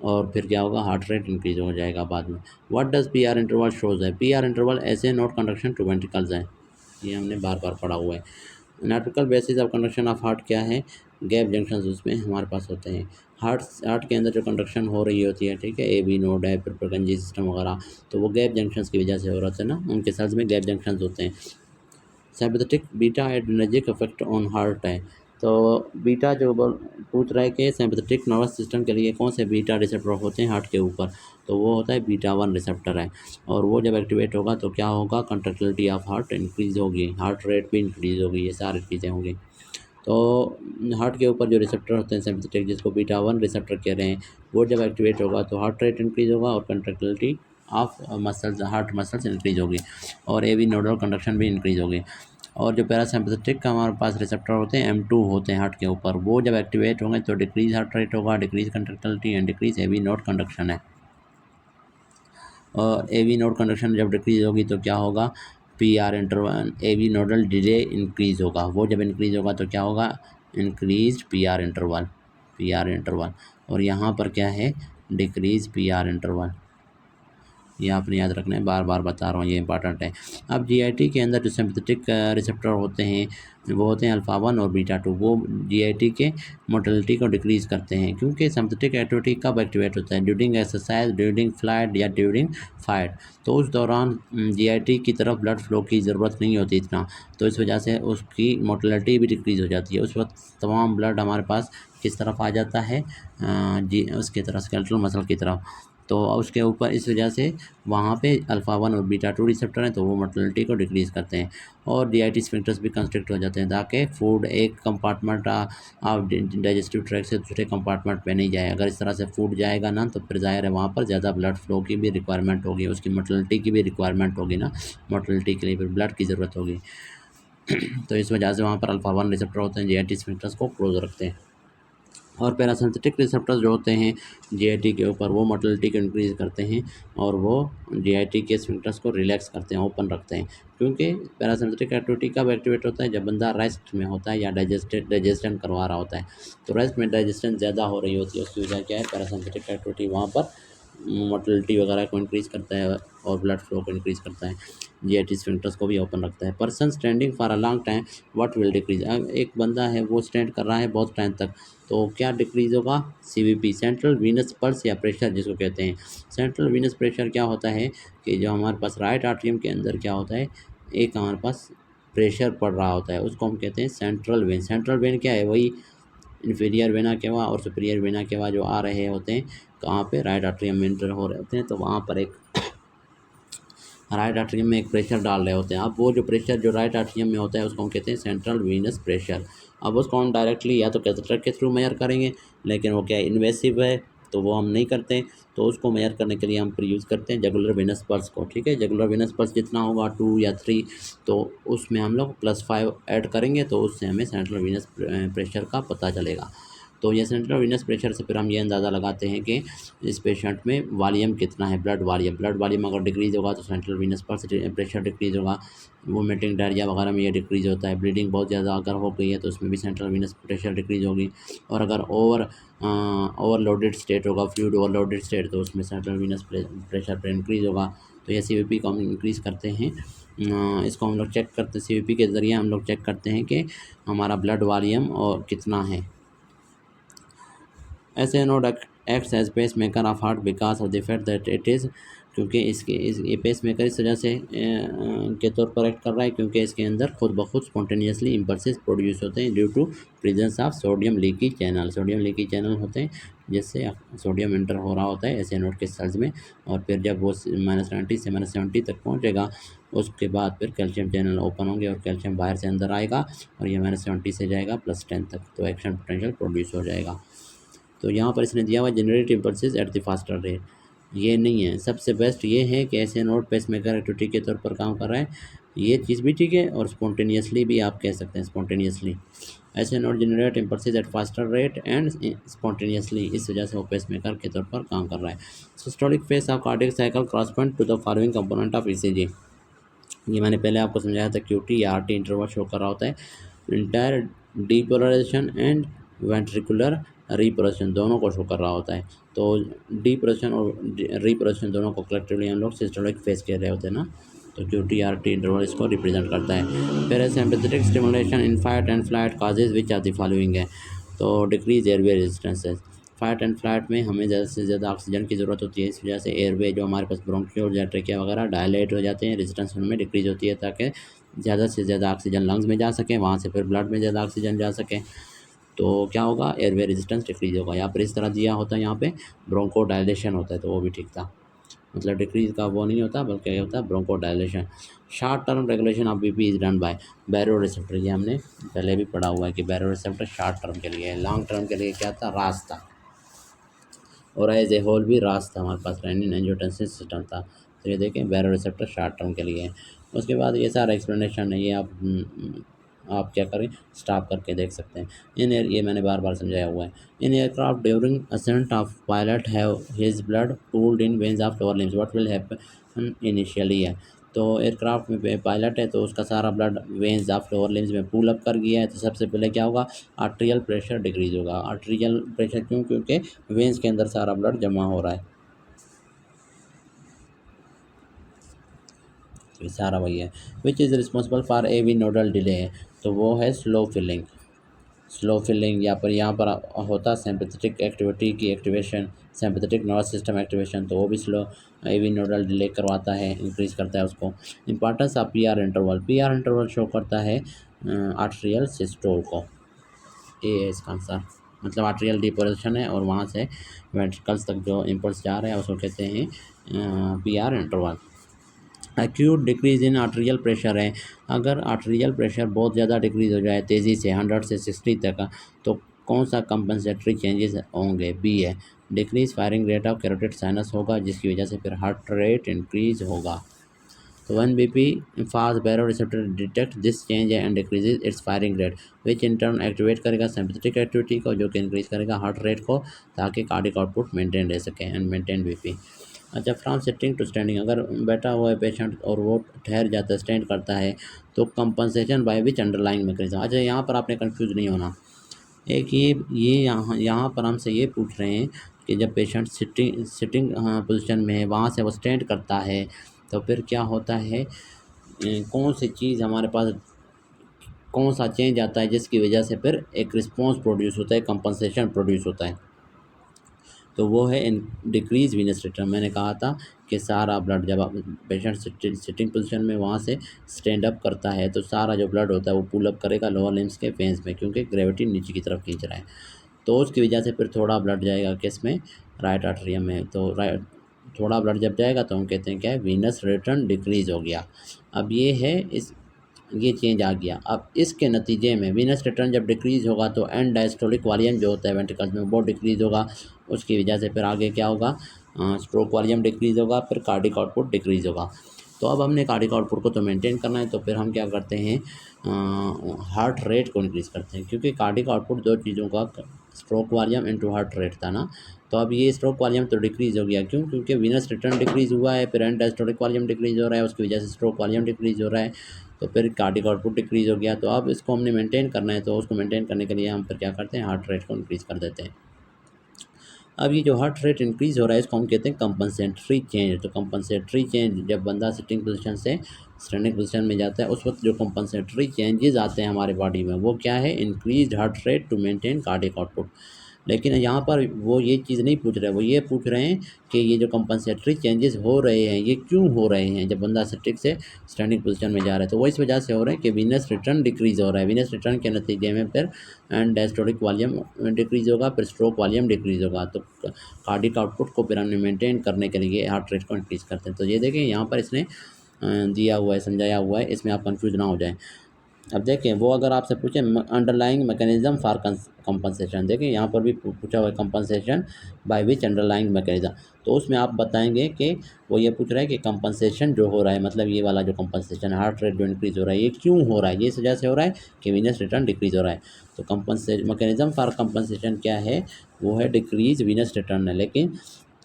A: और फिर क्या होगा? हार्ट रेट इंक्रीज हो जाएगा बाद में। What does PR interval shows है? PR इंटरवल ऐसे नोट कंडक्शन टू वेंट्रिकल्स है, ये हमने बार बार पढ़ा हुआ है। Anatomical basis of conduction of heart क्या है? गैप जंक्शन उसमें हमारे पास होते हैं। हार्ट के अंदर जो कंडक्शन हो रही होती है, ठीक है, AB नोड है, फिर Purkinje सिस्टम वगैरह, तो वो गैप जंक्शंस की वजह से हो रहा है ना, उनके सेल्स में गैप जंक्शंस होते हैं। Sympathetic beta adrenergic effect on heart है। तो बीटा जो पूछ रहा है कि सिंपैथेटिक नर्वस सिस्टम के लिए कौन से बीटा रिसेप्टर होते हैं हार्ट के ऊपर, तो वो होता है बीटा 1 रिसेप्टर है। और वो जब एक्टिवेट होगा तो क्या होगा? कंट्रक्टिलिटी ऑफ हार्ट इंक्रीज होगी, हार्ट रेट भी इंक्रीज होगी, ये सारी चीज़ें होंगी। तो हार्ट के ऊपर जो रिसेप्टर होते हैं सिंपैथेटिक, जिसको बीटा 1 रिसेप्टर कह रहे हैं, वो जब एक्टिवेट होगा तो हार्ट रेट इंक्रीज होगा और contractility of muscles, heart muscles increase होगी, और AB नोडल कंडक्शन भी इंक्रीज होगी। और जो पैरासिम्पथेटिक का हमारे पास रिसेप्टर होते हैं M2 होते हैं हार्ट के ऊपर, वो जब एक्टिवेट होंगे तो डिक्रीज हार्ट रेट होगा, decrease contractility and decrease AB node conduction है। और AB नोड कंडक्शन जब डिक्रीज होगी तो क्या होगा? PR interval AB nodal delay increase होगा, वो जब इंक्रीज होगा तो क्या होगा? Increase PR interval. और यहाँ पर क्या है? Decrease PR interval. ये आपने याद रखना है, बार बार बता रहा हूँ, ये इंपॉर्टेंट है। अब GIT के अंदर जो सिंपैथेटिक रिसेप्टर होते हैं वो होते हैं अल्फ़ा 1 और बीटा 2। वो GIT के मोटिलिटी को डिक्रीज़ करते हैं, क्योंकि सिंपैथेटिक एक्टिविटी कब एक्टिवेट होता है? ड्यूरिंग एक्सरसाइज, ड्यूरिंग फ्लाइट या ड्यूरिंग फाइट। तो उस दौरान GIT की तरफ ब्लड फ्लो की ज़रूरत नहीं होती इतना, तो इस वजह से उसकी मोटिलिटी भी डिक्रीज़ हो जाती है। उस वक्त तमाम ब्लड हमारे पास किस तरफ आ जाता है? उसकी तरफ, स्केलेटल मसल की तरफ। तो उसके ऊपर इस वजह से वहाँ पे अल्फ़ा 1 और बीटा 2 रिसेप्टर हैं, तो वो मोटिलिटी को डिक्रीज़ करते हैं। और DIT स्फिंक्टर्स भी कंस्ट्रिक्ट हो जाते हैं ताकि फूड एक कंपार्टमेंट ऑफ डाइजेस्टिव ट्रैक्ट से दूसरे कंपार्टमेंट पे नहीं जाए। अगर इस तरह से फूड जाएगा ना तो फिर ज़ाहिर है वहाँ पर ज़्यादा ब्लड फ्लो की भी रिक्वायरमेंट होगी, उसकी मोटिलिटी की भी रिक्वायरमेंट होगी ना, मोटिलिटी के लिए फिर ब्लड की ज़रूरत होगी। तो इस वजह से वहाँ पर अल्फ़ा 1 रिसेप्टर होते हैं, GIT स्फिंक्टर्स को क्लोज रखते हैं। और पैरासिम्पथेटिक रिसेप्टर्स जो होते हैं GIT के ऊपर, वो मोटिलिटी को इंक्रीज़ करते हैं और वो GIT के स्फिंक्टर्स को रिलैक्स करते हैं, ओपन रखते हैं। क्योंकि पैरासिम्पथेटिक एक्टिविटी कब एक्टिवेट होता है? जब बंदा रेस्ट में होता है या डाइजेशन करवा रहा होता है। तो रेस्ट में डाइजेशन ज़्यादा हो रही होती है, उसकी वजह क्या है? पैरासिम्पथेटिक एक्टिविटी वहाँ पर मोटिलिटी वगैरह को इंक्रीज़ करता है और ब्लड फ्लो को इंक्रीज़ करता है। GIT स्फिंक्टर्स को भी ओपन रखता है। Person standing for a long time what will decrease. अब एक बंदा है वो स्टैंड कर रहा है बहुत टाइम तक, तो क्या डिक्रीज़ होगा? CVP, सेंट्रल वीनस पल्स या प्रेशर जिसको कहते हैं। सेंट्रल वीनस प्रेशर क्या होता है कि जो हमारे पास राइट आर्टरियम के अंदर क्या होता है, एक हमारे पास प्रेशर पड़ रहा होता है, उसको हम कहते हैं सेंट्रल वेन। सेंट्रल वेन क्या है? वही इन्फीरियर वेना केवा और सुपीरियर वेना केवा जो आ रहे होते हैं कहाँ पे? राइट आर्टरियम में एंटर हो रहे होते हैं, तो वहाँ पर एक राइट आर्टरियम में एक प्रेशर डाल रहे होते हैं। अब वो जो प्रेशर जो राइट आर्टरियम में होता है उसको हम कहते हैं सेंट्रल वीनस प्रेशर। अब उसको हम डायरेक्टली या तो कैथेटर के थ्रू मेजर करेंगे, लेकिन वो क्या है? इन्वेसिव है, तो वो हम नहीं करते। तो उसको मेजर करने के लिए हम यूज़ करते हैं जुगुलर वेनस पल्स को, ठीक है। जुगुलर वेनस पल्स जितना होगा 2 या 3, तो उसमें हम लोग +5 ऐड करेंगे, तो उससे हमें सेंट्रल वीनस प्रेशर का पता चलेगा। तो ये सेंट्रल वीनस प्रेशर से फिर हम ये अंदाज़ा लगाते हैं कि इस पेशेंट में वॉल्यूम कितना है, ब्लड वॉल्यूम अगर डिक्रीज़ होगा तो सेंट्रल वीनस प्रेशर डिक्रीज़ होगा। वोमिटिंग, डायरिया वगैरह में ये डिक्रीज़ होता है। ब्लीडिंग बहुत ज़्यादा अगर हो गई है तो उसमें भी सेंट्रल वीनस प्रेशर डिक्रीज़ होगी। और अगर ओवरलोडेड स्टेट होगा, फ्लूइड ओवरलोडेड स्टेट, तो उसमें सेंट्रल वीनस प्रेशर पर इंक्रीज़ होगा। तो ये CVP को हम इंक्रीज़ करते हैं। इसको हम लोग चेक करते हैं, CVP के ज़रिए हम लोग चेक करते हैं कि हमारा ब्लड वॉल्यूम और कितना है। SA node acts as pacemaker of heart because of the fact that it is, क्योंकि ये पेस मेकर इस वजह से के तौर पर एक्ट कर रहा है क्योंकि इसके अंदर खुद ब खुद स्पॉन्टेनियसली इम्पल्सेस प्रोड्यूस होते हैं due to presence of sodium leaky channel. Sodium leaky channel होते हैं जिससे सोडियम एंटर हो रहा होता है ऐसे नोड के सेल्स में, और फिर जब वो -90 से -70 तक पहुंचेगा उसके बाद फिर कैल्शियम चैनल ओपन होंगे और कैल्शियम बाहर से अंदर आएगा और ये -70 से जाएगा +10 तक, तो एक्शन पोटेंशियल प्रोड्यूस हो जाएगा। तो यहाँ पर इसने दिया हुआ generate impulses at the faster rate, ये नहीं है। सबसे बेस्ट ये है कि ऐसे नोड पेस मेकर एक्टिविटी के तौर पर काम कर रहा है, ये चीज़ भी ठीक है और स्पॉन्टेनियसली भी आप कह सकते हैं, स्पॉन्टेनियसली ऐसे node generate impulses eight faster rate and spontaneously, इस वजह से वो पेस मेकर के तौर पर काम कर रहा है। Systolic phase of cardiac cycle corresponds to the following component of ECG. ये मैंने पहले आपको समझाया था, क्यूटी या आरटी इंटरवल शो कर रहा होता है, entire depolarization and ventricular repolarization दोनों को शो कर रहा होता है। तो डीपोलराइजेशन और रिपोलराइजेशन दोनों को कलेक्टिवली हम लोग सिस्टोलिक फेस कह रहे होते हैं ना, तो क्यूटी आरटी इंटरवल इसको रिप्रेजेंट करता है। Parasympathetic stimulation in fight and flight causes which are the following है, तो decrease airway resistances. Fight and flight में हमें ज़्यादा से ज़्यादा ऑक्सीजन की ज़रूरत होती है, इस वजह से एयरवे जो हमारे पास ब्रोंकियोल या ट्रेकिया वगैरह डायलेट हो जाते हैं, रेजिस्टेंस उनमें डिक्रीज होती है ताकि ज़्यादा से ज़्यादा ऑक्सीजन लंग्स में जा सके, वहाँ से फिर ब्लड में ज़्यादा ऑक्सीजन जा सके, तो क्या होगा, एयरवे रेजिस्टेंस डिक्रीज होगा। यहाँ पर इस तरह दिया होता है, यहाँ पे ब्रोंको डायलेशन होता है, तो वो भी ठीक था, मतलब डिक्रीज का वो नहीं होता बल्कि ये होता है bronchodilation. Short term regulation of BP is done by baroreceptor, ये हमने पहले भी पढ़ा हुआ है कि बैरो रिसेप्टर शॉर्ट टर्म के लिए है, लॉन्ग टर्म के लिए क्या था, रास था, और एज ए होल भी रास था हमारे पास, रेनिन एंजियोटेंसिन सिस्टम था। तो ये देखें बैरो रिसेप्टर शॉर्ट टर्म के लिए है। उसके बाद ये सारा एक्सप्लेनेशन है, ये आप क्या करें, स्टॉप करके देख सकते हैं। ये मैंने बार बार समझाया हुआ है। In aircraft during ascent of pilot have his blood pooled in veins of lower limbs what will happen initially है, तो एयरक्राफ्ट में पायलट है तो उसका सारा blood veins of lower limbs में पूल अप कर गया है, तो सबसे पहले क्या होगा, आर्टेरियल प्रेशर डिक्रीज होगा। आर्टेरियल प्रेशर क्यों, क्योंकि वेन्स के अंदर सारा ब्लड जमा हो रहा है, तो सारा वही है। Which is responsible for A V nodal delay है, तो वो है स्लो फिलिंग। स्लो फिलिंग यहाँ पर होता सिंपैथेटिक एक्टिविटी की activation, sympathetic nervous system activation, तो वो भी स्लो एवी नोडल डिले करवाता है, इंक्रीज करता है उसको। Importance of PR interval, PR interval show करता है आर्टेरियल सिस्टोल को, ये है इसका आंसर, मतलब आर्टेरियल डिपोजिशन है और वहाँ से वेंट्रिकल्स तक जो इम्पल्स जा रहा है उसको कहते हैं PR interval. Acute decrease in arterial pressure है, अगर आर्टेरियल प्रेशर बहुत ज़्यादा डिक्रीज हो जाए तेज़ी से 100 से 60 तक, तो कौन सा कंपनसेटरी चेंजेस होंगे, बी है, decrease firing rate of carotid sinus होगा जिसकी वजह से फिर हार्ट रेट इंक्रीज होगा। तो when BP fast baroreceptor detect this change and decreases its firing rate which in turn activate करेगा सिंपैथेटिक एक्टिविटी को जो कि इंक्रीज करेगा हार्ट रेट को ताकि कार्डिक आउटपुट मेंटेन रह सके एंड मेंटेन बीपी। अच्छा, फ्रॉम सिटिंग टू स्टैंडिंग, अगर बैठा हुआ है पेशेंट और वो ठहर जाता है, स्टैंड करता है, तो compensation by which underlying mechanism. अच्छा, यहाँ पर आपने कंफ्यूज नहीं होना, एक ये यहाँ पर हमसे ये पूछ रहे हैं कि जब पेशेंट सिटिंग पोजीशन में है वहाँ से वो स्टैंड करता है तो फिर क्या होता है, कौन सी चीज़ हमारे पास, कौन सा चेंज आता है जिसकी वजह से फिर एक रिस्पॉन्स प्रोड्यूस होता है, कंपनसेशन प्रोड्यूस होता है, तो वो है इन डिक्रीज वीनस रिटर्न। मैंने कहा था कि सारा ब्लड जब आप पेशेंट सिटिंग पोजीशन में वहाँ से स्टैंड अप करता है तो सारा जो ब्लड होता है वो पुल अप करेगा लोअर लिम्स के वेन्स में क्योंकि ग्रेविटी नीचे की तरफ खींच रहा है, तो उसकी वजह से फिर थोड़ा ब्लड जाएगा किस में, राइट आर्टेरियम में, तो राइट थोड़ा ब्लड जब जाएगा तो हम कहते हैं क्या है, वीनस रिटर्न डिक्रीज हो गया। अब ये है ये चेंज आ गया। अब इसके नतीजे में वीनस रिटर्न जब डिक्रीज होगा तो एंड डायस्टोलिक वॉल्यूम जो होता है वेंट्रिकल्स में वो डिक्रीज होगा, उसकी वजह से फिर आगे क्या होगा, स्ट्रोक वॉल्यूम डिक्रीज होगा, फिर कार्डिक आउटपुट डिक्रीज होगा। तो अब हमने कार्डिक आउटपुट को तो मेंटेन करना है, तो फिर हम क्या करते हैं, हार्ट रेट को इंक्रीज़ करते हैं, क्योंकि कार्डिक आउटपुट दो चीज़ों का stroke volume into heart rate था ना, तो अब ये स्ट्रोक वॉल्यूम तो डिक्रीज़ हो गया, क्यों, क्योंकि वीनस रिटर्न डिक्रीज़ हुआ है, फिर एंड डायस्टोलिक वॉल्यूम डिक्रीज़ हो रहा है, उसकी वजह से स्ट्रोक वॉल्यूम डिक्रीज़ हो रहा है, तो फिर कार्डिक आउटपुट डिक्रीज़ हो गया। तो अब इसको हमने मेंटेन करना है, तो उसको मेंटेन करने के लिए हम फिर क्या करते हैं, हार्ट रेट को इंक्रीज़ कर देते हैं। अब ये जो हार्ट रेट इंक्रीज़ हो रहा है इसको हम कहते हैं कंपनसेटरी चेंज। तो कंपनसेटरी चेंज जब बंदा सिटिंग पोजीशन से स्टैंडिंग पोजीशन में जाता है उस वक्त जो कंपनसेटरी चेंजेस आते हैं हमारे बॉडी में वो क्या है, increased heart rate to maintain cardiac output. लेकिन यहाँ पर वो ये चीज़ नहीं पूछ रहे, वो ये पूछ रहे हैं कि ये जो कंपनसेटरी चेंजेस हो रहे हैं ये क्यों हो रहे हैं जब बंदा स्टैटिक से स्टैंडिंग पोजीशन में जा रहा है। तो वो इस वजह से हो रहे हैं कि वीनस रिटर्न डिक्रीज हो रहा है। वीनस रिटर्न के नतीजे में फिर एंड डायस्टोलिक वॉल्यूम डिक्रीज होगा, फिर स्ट्रोक वॉल्यूम डिक्रीज होगा। तो कार्डिक आउटपुट को फिर हमने मेंटेन करने के लिए हार्ट रेट को इंक्रीज करते हैं। तो ये देखें यहाँ पर इसने दिया हुआ है, समझाया हुआ है, इसमें आप कंफ्यूज ना हो जाएं। अब देखें वो अगर आपसे पूछे अंडरलाइंग मैकेनिज्म फॉर कंपनसेशन, देखें यहाँ पर भी पूछा हुआ है compensation by which underlying mechanism, तो उसमें आप बताएंगे कि वो ये पूछ रहा है कि कंपनसेशन जो हो रहा है, मतलब ये वाला जो कंपनसेशन हार्ट रेट जो इंक्रीज हो रहा है ये क्यों हो रहा है, ये इस वजह से हो रहा है कि वीनस रिटर्न डिक्रीज हो रहा है। तो कंपनसे मैकेनिज्म फॉर कंपनसेशन क्या है, वो है डिक्रीज वीनस रिटर्न है। लेकिन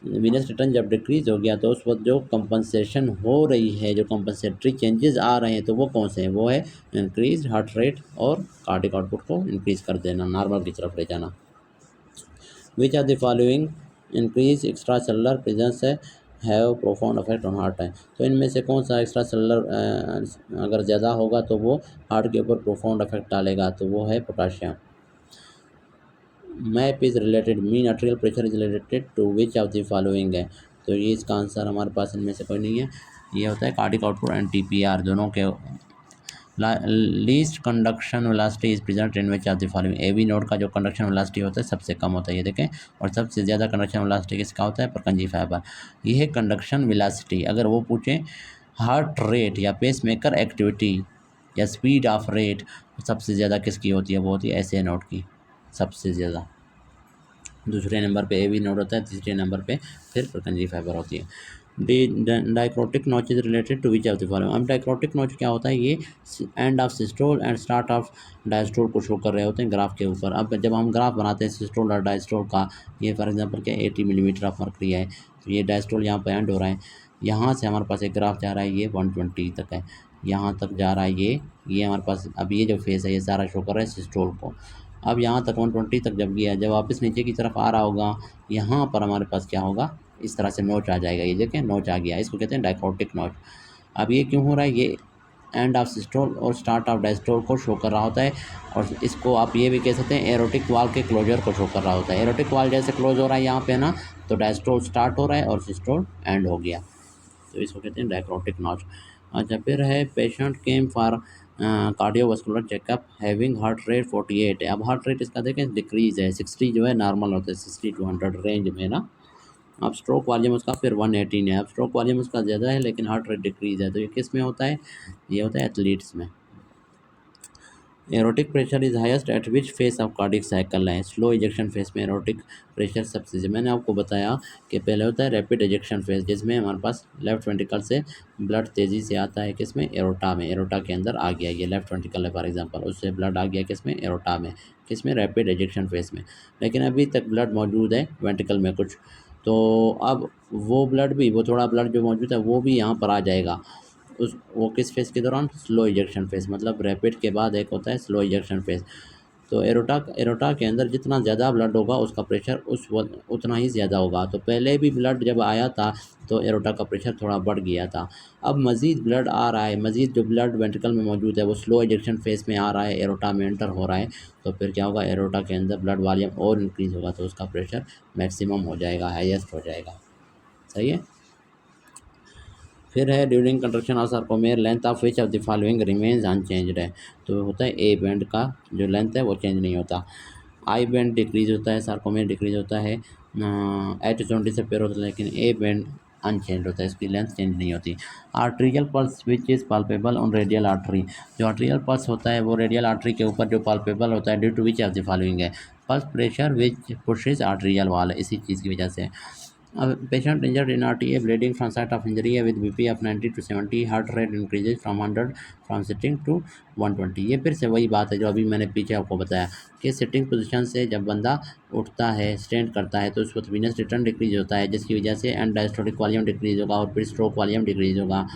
A: वीनस रिटर्न जब डिक्रीज हो गया तो उस वक्त जो कंपनसेशन हो रही है, जो कंपनसेटरी चेंजेस आ रहे हैं, तो वो कौन से हैं, वो है इंक्रीज हार्ट रेट और कार्डिक आउटपुट को इंक्रीज कर देना, नॉर्मल की तरफ ले जाना। Which are the following increase extracellular presence have profound effect on heart है। तो इनमें से कौन सा एक्स्ट्रा सेलुलर अगर ज़्यादा होगा तो वो हार्ट के ऊपर प्रोफाउंड इफेक्ट डालेगा, तो वो है potassium. MAP is related mean arterial pressure is related to which of the following है। तो ये इसका आंसर हमारे पास इनमें से कोई नहीं है, ये होता है कार्डिक आउटपुट एंड टीपीआर दोनों के। Least conduction velocity is present in which of the following. A V node का जो कंडक्शन वेलोसिटी होता है सबसे कम होता है, ये देखें, और सबसे ज़्यादा कंडक्शन वेलोसिटी किसका होता है, परकंजी फाइबर। ये है कंडक्शन वेलोसिटी। अगर वो पूछें हार्ट रेट या पेस मेकर एक्टिविटी या स्पीड ऑफ रेट, सबसे ज़्यादा किसकी होती है, वो होती है एस ए नोड की सबसे ज़्यादा। दूसरे नंबर पे ए बी नोड होता है, तीसरे नंबर पे फिर परकंजी फाइबर होती है। Dicrotic notch is related to which of the following. अब डाइक्रोटिक नॉच क्या होता है, ये end of systole and start of diastole को शो कर रहे होते हैं ग्राफ के ऊपर। अब जब हम ग्राफ बनाते हैं सिस्टोल और डायस्टोल का, ये फॉर एग्जांपल क्या 80 मिलीमीटर ऑफ मर्करी है, तो ये डायस्टोल यहाँ पर एंड हो रहा है, यहाँ से हमारे पास एक ग्राफ जा रहा है, ये 120 तक है, यहाँ तक जा रहा है ये हमारे पास। अब ये जो फेस है ये सारा शो कर रहा है सिस्टोल को। अब यहाँ तक 120 तक जब गया, जब वापस नीचे की तरफ आ रहा होगा, यहाँ पर हमारे पास क्या होगा, इस तरह से नोच आ जाएगा, ये देखें नोच आ गया, इसको कहते हैं डाइक्रोटिक नोच। अब ये क्यों हो रहा है, ये एंड ऑफ सिस्टोल और स्टार्ट ऑफ डायस्टोल को शो कर रहा होता है, और इसको आप ये भी कह सकते हैं एरोटिक वाल के क्लोजर को शो कर रहा होता है। एरोटिक वाल जैसे क्लोज हो रहा है यहाँ पे ना, तो डायस्टोल स्टार्ट हो रहा है और सिस्टोल एंड हो गया, तो इसको कहते हैं डाइक्रोटिक नॉच। अच्छा, फिर है patient came for cardiovascular checkup having heart rate 48 है। अब हार्ट रेट इसका देखें डिक्रीज है, 60 जो है नॉर्मल होता है, 60 to 100 रेंज में ना। अब स्ट्रोक वॉल्यूम उसका फिर 118 है। अब स्ट्रोक वॉल्यूम उसका ज़्यादा है लेकिन हार्ट रेट डिक्रीज है, तो ये किस में होता है, ये होता है एथलीट्स में। Aortic pressure is highest at which phase of cardiac cycle है। स्लो इजेक्शन फेस में एरोटिक प्रेशर सबसे ज़्यादा, मैंने आपको बताया कि पहले होता है रैपिड इजेक्शन फेस, जिसमें हमारे पास लेफ्ट वेंट्रिकल से ब्लड तेज़ी से आता है, किसमें, एरोटा में, एरोटा के अंदर आ गया, ये लेफ्ट वेंट्रिकल है फॉर एग्जांपल, उससे ब्लड आ गया किसमें, एरोटा में, किसमें, रैपिड इजेक्शन फेस में। लेकिन अभी तक ब्लड मौजूद है वेंट्रिकल में कुछ, तो अब वो ब्लड भी, वो थोड़ा ब्लड जो मौजूद है वो भी यहाँ पर आ जाएगा उस, वो किस फेज़ के दौरान, स्लो इजेक्शन फेज़, मतलब रैपिड के बाद एक होता है स्लो इजेक्शन फेज़। तो एरोटा के अंदर जितना ज़्यादा ब्लड होगा उसका प्रेशर उतना ही ज़्यादा होगा। तो पहले भी ब्लड जब आया था तो एरोटा का प्रेशर थोड़ा बढ़ गया था, अब मज़ीद ब्लड आ रहा है, मज़ीद जो ब्लड वेंट्रिकल में मौजूद है वो स्लो इजेक्शन फेज़ में आ रहा है, एरोटा में एंटर हो रहा है, तो फिर क्या होगा, एरोटा के अंदर ब्लड वॉल्यूम और इंक्रीज़ होगा, तो उसका प्रेशर मैक्सिमम हो जाएगा, हाईएस्ट हो जाएगा। सही है। फिर है during construction of sarcomere length of which of the following remains unchanged है। तो होता है ए बैंड का जो लेंथ है वो चेंज नहीं होता, आई बैंड डिक्रीज होता है, सार्कोमेयर डिक्रीज होता है, H20 से पेयर होता है, लेकिन ए बैंड अनचेंज होता है, इसकी लेंथ चेंज नहीं होती। Arterial pulse which is palpable on radial artery. जो आर्ट्रियल पल्स होता है वो रेडियल आर्टरी के ऊपर जो पाल्पेबल होता है due to which of the following है। Pulse pressure which pushes arterial wall, इसी चीज़ की वजह से। Patient injured in RTA, bleeding from site of injury with BP of 90 to 70, heart rate increases from 100 from sitting to 120। ये फिर से वही बात है जो अभी मैंने पीछे आपको बताया कि सिटिंग पोजीशन से जब बंदा उठता है, स्टैंड करता है, तो उस वक्त वीनस रिटर्न डिक्रीज होता है, जिसकी वजह से एंड डायस्टोलिक वॉल्यूम डिक्रीज होगा और फिर स्ट्रोक वॉल्यूम डिक्रीज होगा।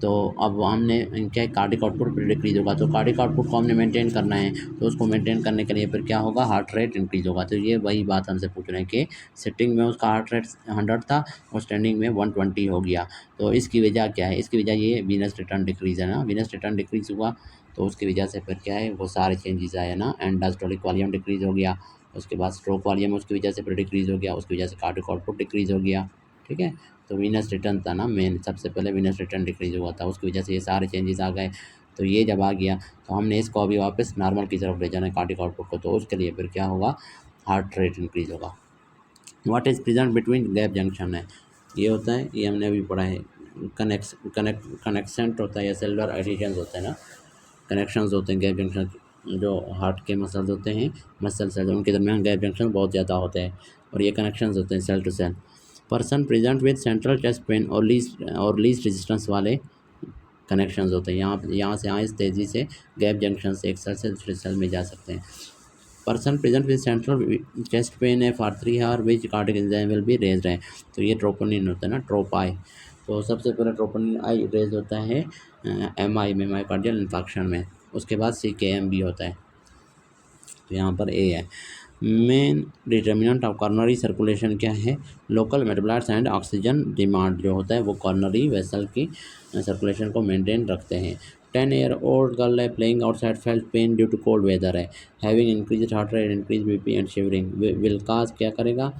A: तो अब हमने क्या कार्डिक आउटपुट फिर डिक्रीज होगा, तो कार्डिक आउटपुट को हमने मेंटेन करना है, तो उसको मेंटेन करने के लिए फिर क्या होगा, हार्ट रेट इंक्रीज होगा। तो ये वही बात हमसे पूछ रहे हैं कि सिटिंग में उसका हार्ट रेट 100 था और स्टैंडिंग में 120 हो गया, तो इसकी वजह क्या है, इसकी वजह ये वीनस रिटर्न डिक्रीज है ना, वीनस रिटर्न डिक्रीज हुआ तो उसकी वजह से फिर क्या है, वो सारे चेंजेस आए ना, एंड डायस्टोलिक वॉल्यूम डिक्रीज हो गया, उसके बाद स्ट्रोक वॉल्यूम उसकी वजह से फिर डिक्रीज़ हो गया, उसकी वजह से कार्डियक आउटपुट डिक्रीज़ हो गया, ठीक है। तो वीनस रिटर्न था ना मेन, सबसे पहले वीनस रिटर्न डिक्रीज़ हुआ था, उसकी वजह से ये सारे चेंजेस आ गए। तो ये जब आ गया तो हमने इसको अभी वापस नॉर्मल की तरफ ले जाना है कार्डियक आउटपुट को, तो उसके लिए फिर क्या होगा, हार्ट रेट इंक्रीज़ होगा। What is present between gap junction है, ये होता है, ये हमने अभी पढ़ा है, कनेक्सेंट होता है या सेलुलर एडिशंस होते हैं ना, कनेक्शंस होते हैं गैप जंक्शन, जो हार्ट के मसल्स होते हैं, मसल सेल उनके दरमियान गैप जंक्शन बहुत ज़्यादा होते हैं, और ये कनेक्शंस होते हैं cell to cell. Person present with central chest pain और लीस्ट रेजिस्टेंस वाले कनेक्शंस होते हैं, यहाँ से यहाँ इस तेज़ी से गैप जंक्शन से एक सेल से दूसरे सेल में जा सकते हैं। Person present with central chest pain है for 3 hour which cardiac enzyme will be raised है, तो ये ट्रोपोनिन होता है ना, ट्रोपाई। तो सबसे पहले ट्रोपोनिन आई रेज होता है MI में, मायोकार्डियल इन्फार्क्शन में, उसके बाद CKM भी होता है, तो यहाँ पर A है। Main determinant of coronary circulation क्या है, local metabolites and oxygen demand जो होता है वो कॉर्नरी वेसल की सर्कुलेशन को मेंटेन रखते हैं। 10-year-old गर्ल है playing outside felt pain due to cold weather है, having increase heart rate, increase BP and shivering, will cause क्या करेगा,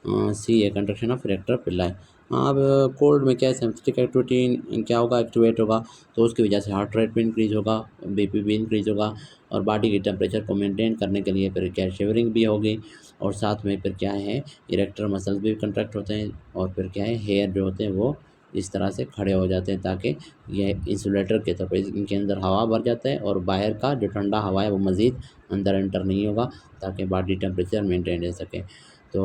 A: C a contraction of erector pili. अब कोल्ड में क्या है, सिम्पथेटिक एक्टिविटी क्या होगा, एक्टिवेट होगा, तो उसकी वजह से हार्ट रेट भी इंक्रीज़ होगा, BP भी इंक्रीज़ होगा, और बॉडी की टेम्परेचर को मेंटेन करने के लिए फिर क्या शिवरिंग भी होगी, और साथ में फिर क्या है, इरेक्टर मसल्स भी कंट्रैक्ट होते हैं, और फिर क्या है, हेयर जो होते हैं वो इस तरह से खड़े हो जाते हैं ताकि ये इंसुलेटर के तौर पर इनके अंदर हवा भर जाता है, और बाहर का जो ठंडा हवा है वो मज़ीद अंदर एंटर नहीं होगा, ताकि बॉडी टेम्परेचर मेंटेन रह सके। तो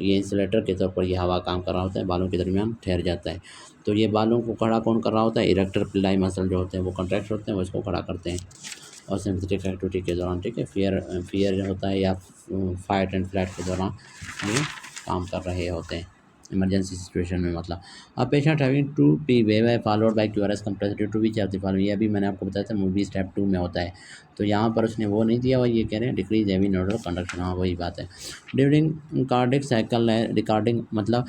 A: ये इंसुलेटर के तौर पर ये हवा काम कर रहा होता है, बालों के दरमियान ठहर जाता है। तो ये बालों को खड़ा कौन कर रहा होता है, इरेक्टर पिल्लाई मसल जो होते हैं वो कंट्रैक्ट होते हैं, वो इसको खड़ा करते हैं, और सिम्पथेटिक एक्टिविटी के दौरान, ठीक है, फियर जो होता है या फाइट एंड फ्लाइट के दौरान ये काम कर रहे होते हैं, इमरजेंसी सिचुएशन में मतलब। A patient having 2P wave है followed by QRS complex due to which of the following, ये अभी मैंने आपको बताया था मूवी स्टेप 2 में होता है, तो यहाँ पर उसने वो नहीं दिया, और ये कह रहे हैं डिक्रीज एवी नोडल कंडक्शन, हाँ वही बात है। ड्यूरिंग कार्डिक साइकिल है रिकॉर्डिंग, मतलब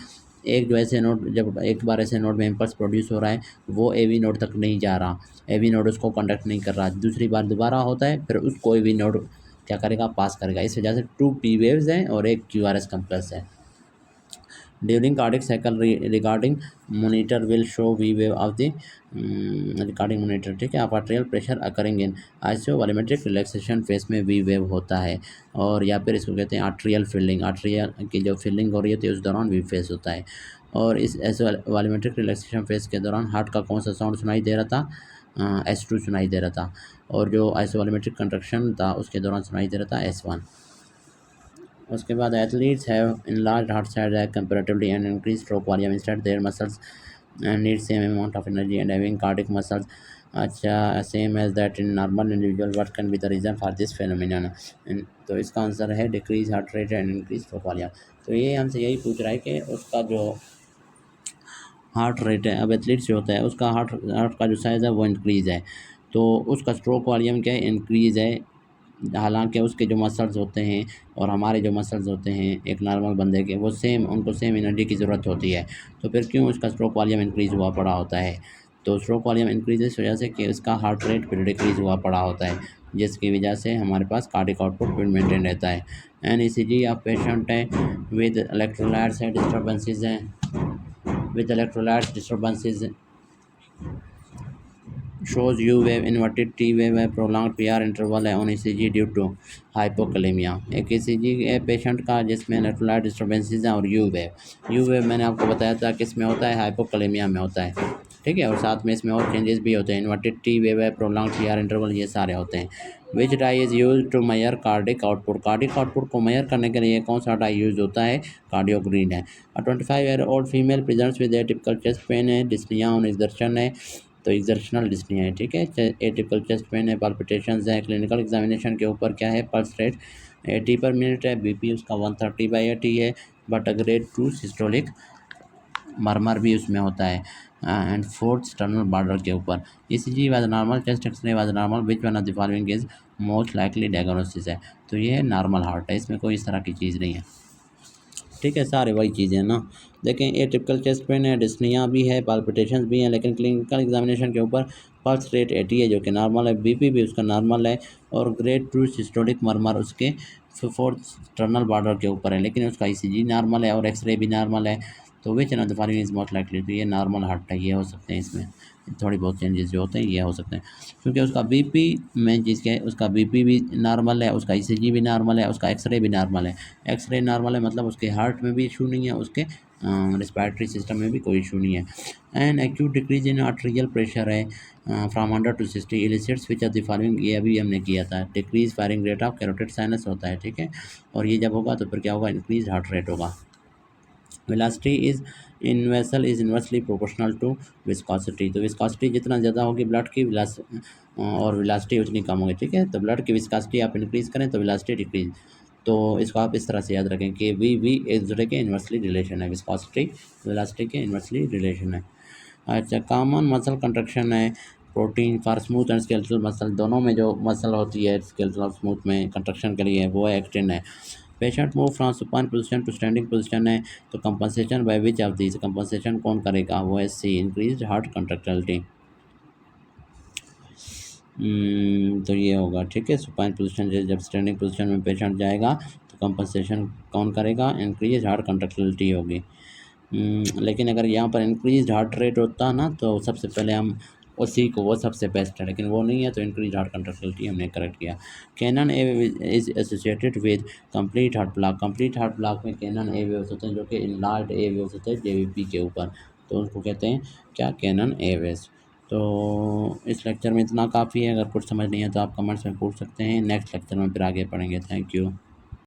A: एक जो ऐसे नोड, जब एक बार ऐसे नोड में इम्पल्स प्रोड्यूस हो रहा है वो AV नोड तक नहीं जा रहा, AV नोड उसको कंडक्ट नहीं कर रहा, दूसरी बार दोबारा होता है फिर उसको AV नोड क्या करेगा, पास करेगा, इस वजह से 2P वेव्स हैं और एक QRS कंप्लेक्स है। During cardiac cycle regarding monitor will show V wave of the recording monitor, ठीक है, arterial pressure occurring in isovolumetric relaxation phase में V वेव होता है, और या फिर इसको कहते हैं आर्टेरियल फिलिंग, आर्टेरियल की जो फिलिंग हो रही होती है उस दौरान V फेस होता है। और इस आइसोवॉल्यूमेट्रिक रिलैक्सेशन फेस के दौरान हार्ट का कौन सा साउंड सुनाई दे रहा था, S2 सुनाई दे रहा था, और जो आइसोवॉल्यूमेट्रिक कंट्रक्शन था उसके दौरान सुनाई दे रहा था S1। उसके बाद athletes have enlarged heart size comparatively and increased stroke volume, instead their muscles need same amount of energy and having cardiac muscles अच्छा same as that in normal individual, what can be the reason for this phenomenon, तो इसका आंसर है decrease heart rate and increase stroke volume. तो ये हमसे यही पूछ रहा है कि उसका जो हार्ट रेट है, अब एथलीट्स जो होता है उसका हार्ट का जो साइज़ है वो इंक्रीज़ है, तो उसका स्ट्रोक वॉल्यूम क्या है, इंक्रीज़ है, हालांकि उसके जो मसल्स होते हैं और हमारे जो मसल्स होते हैं एक नॉर्मल बंदे के, वो सेम, उनको सेम एनर्जी की ज़रूरत होती है, तो फिर क्यों उसका स्ट्रोक वॉल्यूम इंक्रीज़ हुआ पड़ा होता है, तो स्ट्रोक वॉल्यूम इंक्रीज इस वजह से कि उसका हार्ट रेट फिर डिक्रीज़ हुआ पड़ा होता है, जिसकी वजह से हमारे पास कार्डिक आउटपुट फिर मेंटेन रहता है। NECG ऑफ पेशेंट है विद इलेक्ट्रोलाइट्स है डिस्टर्बेंसेज हैं, with electrolytes disturbances shows U wave, inverted T wave है, prolonged PR interval है on ECG due to hypokalemia। एक ECG है पेशेंट का जिसमें इलेक्ट्रोलाइट डिस्टर्बेंसेज हैं और यू वेव मैंने आपको बताया था किस में होता है, हाइपोकलेमिया में होता है, ठीक है, और साथ में इसमें और चेंजेस भी होते हैं, इन्वर्टेड टी वेव है, प्रोलॉन्ग PR इंटरवल, ये सारे होते हैं। Which dye is use to measure cardiac output को मेजर करने के लिए कौन सा डाई यूज होता है, कार्डियोग्रीन है। 25-year-old female presents with atypical chest pain है, डिस्निया ऑन एक्सर्शन है, तो एक्सर्शनल डिस्निया है, ठीक है, एटिपिकल चेस्ट पेन है, पाल्पिटेशंस है, क्लिनिकल एग्जामिनेशन के ऊपर क्या है, पल्स रेट 80 पर मिनट है, BP उसका 130/80 है, बट ग्रेड 2 सिस्टोलिक मरमर भी उसमें होता है, एंड फोर्थ स्टर्नल बॉर्डर के ऊपर। ECG was normal, chest x-ray was normal, which one of the following is most likely diagnosis है, तो ये नॉर्मल हार्ट है, इसमें कोई इस तरह की चीज़ नहीं है, ठीक है, सारे वही चीज़ें हैं ना। देखें ये टिपिकल चेस्ट पेन है, डिस्निया भी है, पाल्पिटेशंस भी हैं, लेकिन क्लिनिकल एग्जामिनेशन के ऊपर पल्स रेट 80 है जो कि नॉर्मल है, बीपी भी उसका नॉर्मल है, और ग्रेड 2 सिस्टोलिक मरमर उसके फोर्थ टर्नल बॉर्डर के ऊपर है, लेकिन उसका ईसीजी नॉर्मल है और एक्सरे भी नॉर्मल है। तो विच of the following is most likely, तो ये नॉर्मल हार्ट है, ये हो सकते हैं इसमें थोड़ी बहुत चेंजेस जो होते हैं ये हो सकते हैं, क्योंकि उसका बीपी मेन चीज़ क्या है, उसका बीपी भी नॉर्मल है, उसका ईसीजी भी नॉर्मल है, उसका एक्सरे भी नॉर्मल है। एक्सरे नॉर्मल है मतलब उसके हार्ट में भी इशू नहीं है, उसके रिस्पायरेटरी सिस्टम में भी कोई इशू नहीं है। And acute decrease in arterial pressure है from 100 to 60 elicits which of the following, ये अभी हमने किया था, decrease firing rate of carotid sinus होता है, ठीक है। और ये जब होगा तो फिर क्या होगा, इंक्रीज हार्ट रेट होगा। Velocity is in vessel is inversely proportional to viscosity, तो विस्कोसिटी जितना ज़्यादा होगी ब्लड की और वेलोसिटी उतनी कम होगी, ठीक है। तो ब्लड की विस्कोसिटी आप इंक्रीज़ करें तो वेलोसिटी डिक्रीज, तो इसको आप इस तरह से याद रखें कि वी एक दूसरे के इन्वर्सली रिलेशन है, विस्कोसिटी वेलोसिटी के इन्वर्सली रिलेशन है। अच्छा, कॉमन मसल कंट्रक्शन है protein for smooth and skeletal muscle, दोनों में जो मसल होती है स्केलेटल और स्मूथ में कंट्रक्शन के लिए वो एक्टिन है। Patient move from supine position to standing position है, तो compensation by which of this, compensation कौन करेगा, वो है सी, इंक्रीज हार्ट कंट्रक्टिलिटी। तो ये होगा, ठीक है। सुपाइन पोजीशन जब स्टैंडिंग पोजीशन में पेशेंट जाएगा तो कंपनसेशन कौन करेगा, इंक्रीज हार्ट कंट्रक्टिलिटी होगी। लेकिन अगर यहाँ पर इंक्रीज हार्ट रेट होता ना तो सबसे पहले हम उसी को, वो सबसे बेस्ट है, लेकिन वो नहीं है तो इंक्रीज हार्ट कंट्रक्टिलिटी हमने करेक्ट किया। Cannon A is associated with complete heart block, complete heart block में कैनन ए वेव्स होते हैं जो कि इनलार्ज ए वेव्स होते हैं जेवीपी के ऊपर, तो उनको कहते हैं क्या, कैनन ए वेव्स। तो इस लेक्चर में इतना काफ़ी है, अगर कुछ समझ नहीं है तो आप कमेंट्स में पूछ सकते हैं, नेक्स्ट लेक्चर में फिर आगे पढ़ेंगे। Thank you.